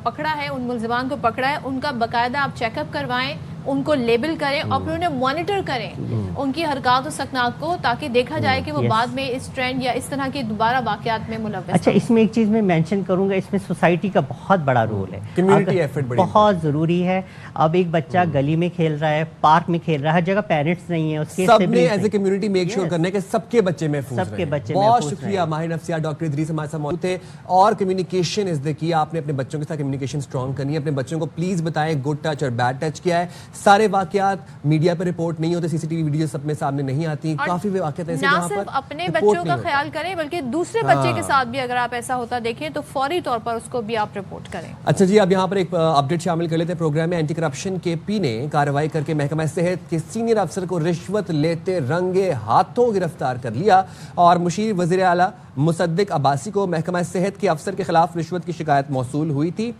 پکڑا ہے, ان ملزمان کو پکڑا ہے, ان کا باقاعدہ آپ چیک اپ کروائیں, ان کو لیبل کریں اور پھر انہیں مانیٹر کریں ان کی حرکات و سکنات کو, تاکہ دیکھا جائے کہ وہ بعد میں اس ٹرینڈ یا اس طرح کے دوبارہ واقعات میں ملوث. اچھا, اس میں ایک چیز میں مینشن کروں گا, اس میں سوسائٹی کا بہت بڑا رول ہے, کمیونٹی ایفرٹ بہت ضروری ہے. اب ایک بچہ گلی میں کھیل رہا ہے, پارک میں کھیل رہا ہے, ہر جگہ پیرنٹس نہیں ہیں, اس کے سب نے as a community make sure کرنا ہے کہ سب کے بچے محفوظ رہیں. بہت شکریہ ماہر نفسیات ڈاکٹر ادریس ہمارے ساتھ موجود تھے. اور کمیونیکیشن از دا کی, آپ نے اپنے بچوں کے ساتھ کمیونیکیشن اسٹرانگ کرنی ہے. اپنے بچوں کو پلیز بتائیں گڈ ٹچ اور بیڈ ٹچ کیا ہے. سارے واقعات میڈیا پہ رپورٹ نہیں ہوتے, سی سی ٹی وی ویڈیو سب میں سامنے نہیں آتی. کافی واقعات ایسے نہ صرف اپنے بچوں کا خیال کریں بلکہ دوسرے بچے کے ساتھ بھی اگر آپ ایسا ہوتا دیکھیں تو فوری طور پر اس کو بھی آپ رپورٹ کریں. اچھا جی, اب یہاں پر ایک اپڈیٹ شامل کر لیتے ہیں پروگرام میں. اینٹی کرپشن کے پی نے کارروائی کر کے محکمہ صحت کے سینئر افسر کو رشوت لیتے رنگے ہاتھوں گرفتار کر لیا. اور مشیر وزیر اعلیٰ مصدق عباسی کو محکمہ صحت کے افسر کے خلاف رشوت کی شکایت موصول ہوئی تھی.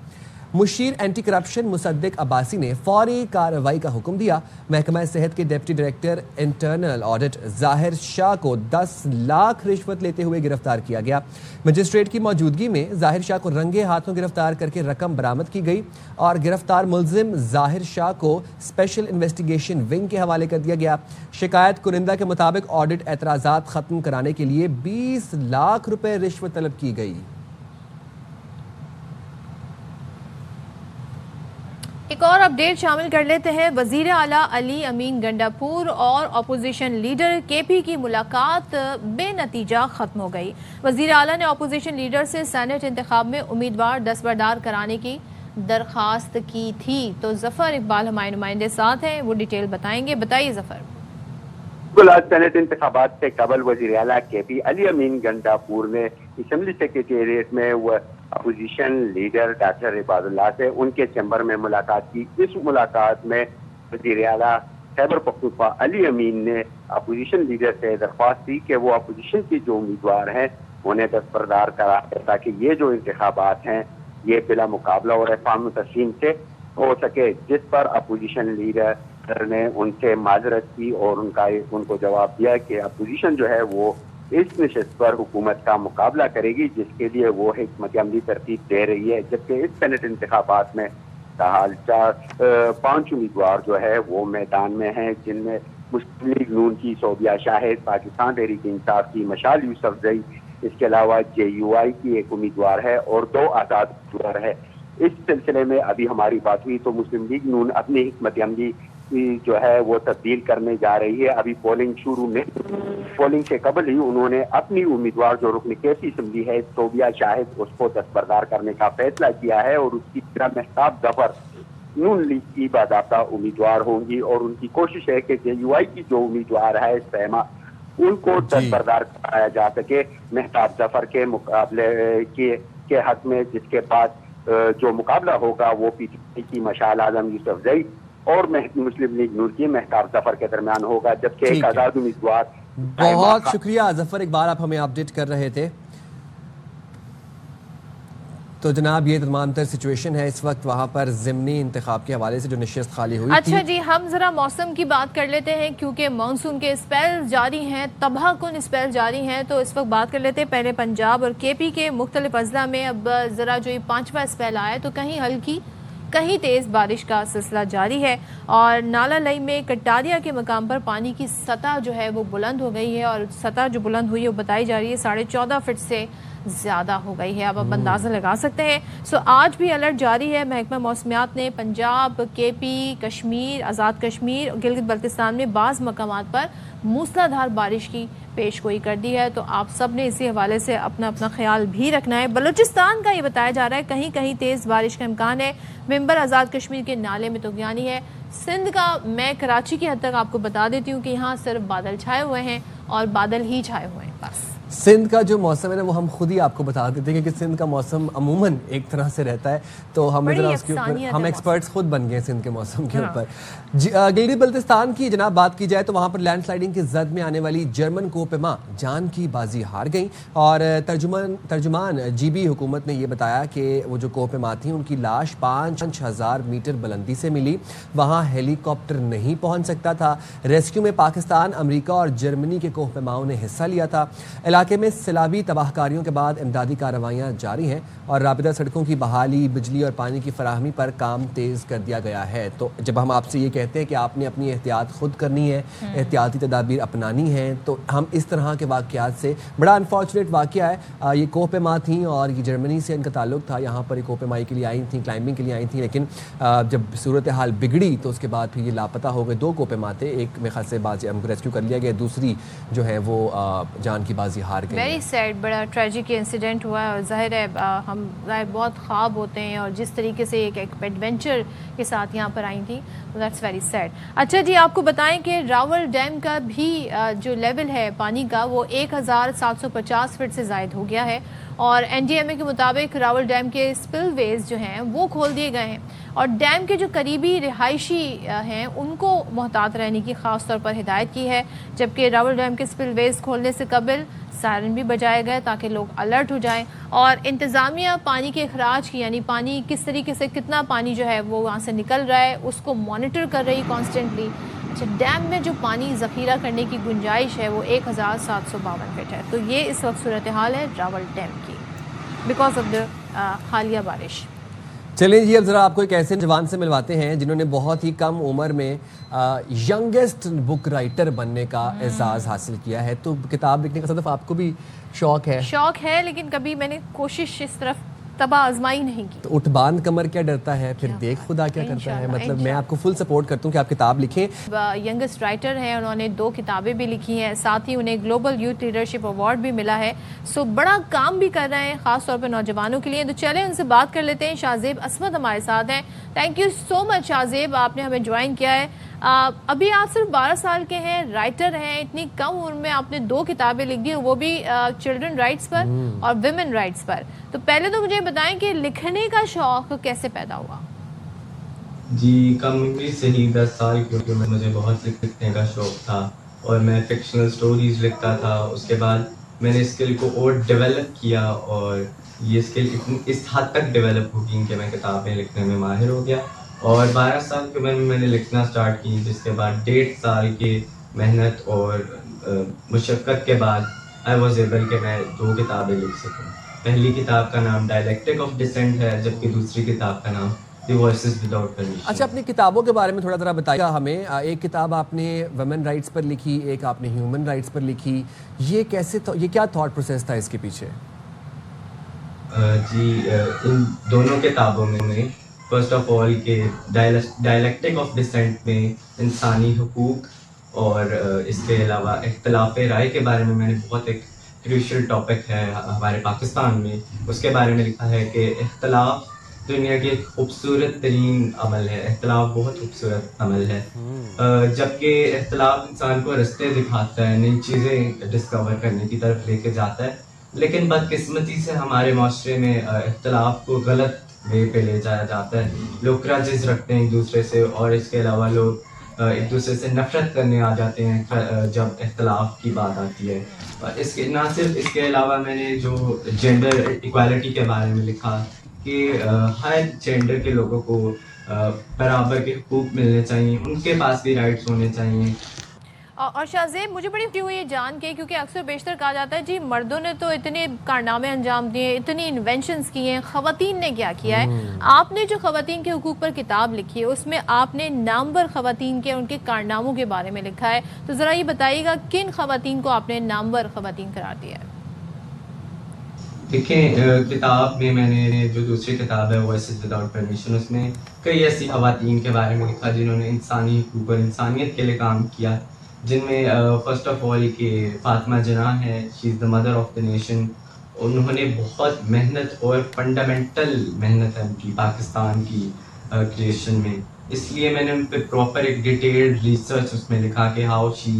مشیر اینٹی کرپشن مصدق عباسی نے فوری کارروائی کا حکم دیا. محکمہ صحت کے ڈپٹی ڈائریکٹر انٹرنل آڈٹ ظاہر شاہ کو 10 لاکھ رشوت لیتے ہوئے گرفتار کیا گیا. مجسٹریٹ کی موجودگی میں ظاہر شاہ کو رنگے ہاتھوں گرفتار کر کے رقم برآمد کی گئی اور گرفتار ملزم ظاہر شاہ کو اسپیشل انویسٹیگیشن ونگ کے حوالے کر دیا گیا. شکایت کنندہ کے مطابق آڈٹ اعتراضات ختم کرانے کے لیے 20 لاکھ روپے رشوت طلب کی گئی. ایک اور اپڈیٹ شامل کر لیتے ہیں. وزیر اعلیٰ علی امین گنڈاپور اور اپوزیشن لیڈر کے پی کی ملاقات بے نتیجہ ختم ہو گئی. وزیر اعلیٰ نے اپوزیشن لیڈر سے سینٹ انتخاب میں امیدوار دستبردار کرانے کی درخواست کی تھی. تو ظفر اقبال ہمارے نمائندے ساتھ ہیں, وہ ڈیٹیل بتائیں گے. بتائیے ظفر. آج سینٹ انتخابات سے قبل وزیر اعلیٰ کے پی علی امین گنڈاپور نے اسمبلی سیکریٹریٹ میں وہ اپوزیشن لیڈر ڈاکٹر عباد اللہ سے ان کے چیمبر میں ملاقات کی. اس ملاقات میں وزیر اعلیٰ خیبر پختونخوا علی امین نے اپوزیشن لیڈر سے درخواست کی کہ وہ اپوزیشن کے جو امیدوار ہیں انہیں دستبردار کرا, تاکہ یہ جو انتخابات ہیں یہ بلا مقابلہ اور عفان و تسلیم سے ہو سکے. جس پر اپوزیشن لیڈر نے ان سے معذرت کی اور ان کو جواب دیا کہ اپوزیشن جو ہے وہ اس نشست پر حکومت کا مقابلہ کرے گی, جس کے لیے وہ حکمت عملی ترتیب دے رہی ہے. جبکہ اس سینٹ انتخابات میں تاحال 5 امیدوار جو ہے وہ میدان میں ہیں, جن میں مسلم لیگ نون کی صوبیہ شاہد, پاکستان تحریک انصاف کی مشال یوسف زئی, اس کے علاوہ JUI کی ایک امیدوار ہے اور 2 آزاد امیدوار ہے. اس سلسلے میں ابھی ہماری بات ہوئی تو مسلم لیگ نون اپنی حکمت عملی جو ہے وہ تبدیل کرنے جا رہی ہے. ابھی پولنگ سے قبل ہی انہوں نے اپنی امیدوار جو رکن کیسی اسمبلی ہے صوبیہ شاہد, اس کو دستبردار کرنے کا فیصلہ کیا ہے اور اس کی طرح مہتاب ظفر نون لیگ کی باضابطہ امیدوار ہوں گی. اور ان کی کوشش ہے کہ JUI کی جو امیدوار ہے سیما, ان کو دستبردار کرایا جا سکے مہتاب ظفر کے مقابلے کے حق میں, جس کے بعد جو مقابلہ ہوگا وہ PTI کی مشال اعظم یوسف زئی اور مسلم لیگ نون کی مہتاب ظفر کے درمیان ہوگا. جبکہ ایک آزاد امیدوار. بہت شکریہ ظفر اقبال, آپ ہمیں اپڈیٹ کر رہے تھے. تو جناب یہ تمام تر سچویشن ہے اس وقت وہاں پر ضمنی انتخاب کے حوالے سے جو نشست خالی ہوئی تھی. اچھا جی, ہم ذرا موسم کی بات کر لیتے ہیں کیونکہ مانسون کے اسپیل جاری ہیں, تباہ کن اسپیل جاری ہیں. تو اس وقت بات کر لیتے ہیں پہلے پنجاب اور KP کے مختلف اضلاع میں. اب ذرا جو یہ 5واں اسپیل آیا تو کہیں ہلکی کہیں تیز بارش کا سلسلہ جاری ہے اور نالہ لئی میں کٹاریا کے مقام پر پانی کی سطح جو ہے وہ بلند ہو گئی ہے اور سطح جو بلند ہوئی ہے وہ بتائی جا رہی ہے 14.5 فٹ سے زیادہ ہو گئی ہے. اب آپ اندازہ لگا سکتے ہیں. آج بھی الرٹ جاری ہے. محکمہ موسمیات نے پنجاب, KP, کشمیر, آزاد کشمیر, گلگت بلتستان میں بعض مقامات پر موسلادھار بارش کی پیش گوئی کر دی ہے. تو آپ سب نے اسی حوالے سے اپنا اپنا خیال بھی رکھنا ہے. بلوچستان کا یہ بتایا جا رہا ہے کہیں کہیں تیز بارش کا امکان ہے. ممبر آزاد کشمیر کے نالے میں طغیانی ہے. سندھ کا میں کراچی کی حد تک آپ کو بتا دیتی ہوں کہ یہاں صرف بادل چھائے ہوئے ہیں اور بادل ہی چھائے ہوئے ہیں بس. سندھ کا جو موسم ہے نا وہ ہم خود ہی آپ کو بتا دیتے ہیں، کیونکہ سندھ کا موسم عموماً ایک طرح سے رہتا ہے، تو ہم ذرا اس کے اوپر ہم ایکسپرٹس خود بن گئے سندھ کے موسم کے اوپر. گلگت بلتستان کی جناب بات کی جائے تو وہاں پر لینڈ سلائڈنگ کی زد میں آنے والی جرمن کوپما جان کی بازی ہار گئیں، اور ترجمان جی بی حکومت نے یہ بتایا کہ وہ جو کوپما تھیں ان کی لاش 5000 میٹر بلندی سے ملی، وہاں ہیلی کاپٹر نہیں پہنچ سکتا تھا. ریسکیو میں پاکستان، امریکہ اور جرمنی کے کوپماؤں نے حصہ لیا تھا. علاقے میں سیلابی تباہ کاریوں کے بعد امدادی کارروائیاں جاری ہیں اور رابطہ سڑکوں کی بحالی، بجلی اور پانی کی فراہمی پر کام تیز کر دیا گیا ہے. تو جب ہم آپ سے یہ کہتے ہیں کہ آپ نے اپنی احتیاط خود کرنی ہے، احتیاطی تدابیر اپنانی ہیں، تو ہم اس طرح کے واقعات سے، بڑا انفارچونیٹ واقعہ ہے، یہ کوپما تھیں اور یہ جرمنی سے ان کا تعلق تھا، یہاں پر یہ کوپمائی کے لیے آئی تھیں، کلائمبنگ کے لیے آئی تھیں، لیکن جب صورتحال بگڑی تو اس کے بعد پھر یہ لاپتہ ہو گئے. 2 کوپما تھے، ایک میں خاصے بازی ہم کو ریسکیو کر لیا گیا، دوسری جو ہے وہ جان کی بازی ہار گئی. ویری سیڈ، بڑا ٹریجک انسیڈنٹ ہوا ہے، اور ظاہر ہے ہم بہت خواب ہوتے ہیں، اور جس طریقے سے ایک ایڈونچر کے ساتھ یہاں پر آئی تھیں، دیٹس ویری سیڈ. اچھا جی، آپ کو بتائیں کہ راول ڈیم کا بھی جو لیول ہے پانی کا وہ 1750 فٹ سے زائد ہو گیا ہے، اور این ڈی ایم اے کے مطابق راول ڈیم کے اسپل ویز جو ہیں وہ کھول دیے گئے ہیں، اور ڈیم کے جو قریبی رہائشی ہیں ان کو محتاط رہنے کی خاص طور پر ہدایت کی ہے، جبکہ راول ڈیم کے اسپل ویز کھولنے سے قبل سائرن بھی بجائے گئے تاکہ لوگ الرٹ ہو جائیں، اور انتظامیہ پانی کے اخراج کی، یعنی پانی کس طریقے سے کتنا پانی جو ہے وہ وہاں سے نکل رہا ہے اس کو مانیٹر کر رہی کانسٹنٹلی. اچھا، ڈیم میں جو پانی ذخیرہ کرنے کی گنجائش ہے وہ 1752 فٹ ہے. تو یہ اس وقت صورتحال ہے راول ڈیم کی بیکاز آف دا حالیہ بارش. چلیں جی، اب ذرا آپ کو ایک ایسے جوان سے ملواتے ہیں جنہوں نے بہت ہی کم عمر میں ینگسٹ بک رائٹر بننے کا اعزاز حاصل کیا ہے. تو کتاب لکھنے کا صدف آپ کو بھی شوق ہے؟ لیکن کبھی میں نے کوشش اس طرف تباہ آزمائی نہیں کی. تو اٹھ باندھ کمر کیا ڈرتا ہے، پھر دیکھ خدا کیا کرتا ہے. مطلب میں آپ کو فل سپورٹ کرتا ہوں کہ آپ کتاب لکھیں. ینگسٹ رائٹر ہیں، انہوں نے 2 کتابیں بھی لکھی ہیں، ساتھ ہی انہیں گلوبل یوتھ لیڈرشپ ایوارڈ بھی ملا ہے. سو بڑا کام بھی کر رہے ہیں خاص طور پہ نوجوانوں کے لیے. تو چلیں ان سے بات کر لیتے ہیں. شاہزیب عصمت ہمارے ساتھ ہیں. تھینک یو سو مچ شاہزیب، آپ نے ہمیں جوائن کیا ہے. ابھی آپ صرف 12 سال کے ہیں، رائٹر ہیں، اتنی کم عمر میں آپ نے 2 کتابیں لکھ دی، وہ بھی چلڈرن رائٹس پر اور ویمن رائٹس پر. تو پہلے تو مجھے بتائیں کہ لکھنے کا شوق کیسے پیدا ہوا؟ جی، کم عمری سے ہی 10 سال کی عمر میں مجھے بہت لکھنے کا شوق تھا، اور میں فکشنل سٹوریز لکھتا تھا. اس کے بعد میں نے اسکل کو اور ڈیولپ کیا، اور یہ اسکل اس حد تک ڈیولپ ہو گئی کہ میں کتابیں لکھنے میں ماہر ہو گیا. اور 12 سال کی عمر میں نے لکھنا سٹارٹ کی، جس کے بعد 1.5 سال کی محنت اور مشقت کے بعد آئی واز ایبل کہ میں 2 کتابیں لکھ سکوں. پہلی کتاب کا نام ڈائلیکٹک آف ڈسینٹ ہے، جبکہ دوسری کتاب کا نام دی وائسز وداؤٹ پرمیشن. اچھا، اپنی کتابوں کے بارے میں تھوڑا ذرا بتائیے ہمیں. ایک کتاب آپ نے ویمن رائٹس پر لکھی، ایک آپ نے ہیومن رائٹس پر لکھی. یہ کیا تھاٹ پروسیس تھا اس کے پیچھے؟ جی، ان دونوں کتابوں میں فرسٹ آف آل کہ ڈائلیکٹک آف ڈسینٹ میں انسانی حقوق اور اس کے علاوہ اختلاف رائے کے بارے میں نے بہت ایک کریشل ٹاپک ہے ہمارے پاکستان میں، اس کے بارے میں لکھا ہے کہ اختلاف دنیا کی ایک خوبصورت ترین عمل ہے. اختلاف بہت خوبصورت عمل ہے، جبکہ اختلاف انسان کو رستے دکھاتا ہے، نئی چیزیں ڈسکور کرنے کی طرف لے کے جاتا ہے. لیکن بدقسمتی سے ہمارے معاشرے میں اختلاف کو غلط وے پہ لے جایا جاتا ہے. لوگ گرجز رکھتے ہیں ایک دوسرے سے، اور اس کے علاوہ لوگ ایک دوسرے سے نفرت کرنے آ جاتے ہیں جب اختلاف کی بات آتی ہے. اس کے نہ صرف اس کے علاوہ میں نے جو جینڈر ایکوالٹی کے بارے میں لکھا کہ ہر جینڈر کے لوگوں کو برابر کے حقوق ملنے چاہیے، ان کے پاس بھی رائٹس ہونے چاہیے. اور شاہزیب، مجھے بڑی خوشی ہوئی یہ جان کے، کیونکہ اکثر بیشتر کہا جاتا ہے جی مردوں نے تو اتنے کارنامے انجام دیے، اتنی انوینشنز کی ہیں، خواتین نے کیا کیا ہے. آپ نے جو خواتین کے حقوق پر کتاب لکھی ہے اس میں آپ نے نامور خواتین کے ان کے کارناموں کے بارے میں لکھا ہے. تو ذرا یہ بتائیے گا کن خواتین کو آپ نے نامور خواتین قرار دیا ہے؟ دیکھیں، کتاب میں نے جو دوسری کتاب ہے وائسز وداؤٹ پرمیشن، اس میں کئی ایسی خواتین کے بارے میں لکھا جنہوں نے انسانی حقوق اور انسانیت کے لیے کام کیا، جن میں فرسٹ آف آل کہ فاطمہ جناح ہے، she is the mother of the nation. انہوں نے بہت محنت اور فنڈامنٹل محنت ہے ان کی پاکستان کی کریشن میں، اس لیے میں نے ان پہ پراپر ایک ڈیٹیلڈ ریسرچ اس میں لکھا کہ ہاؤ شی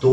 2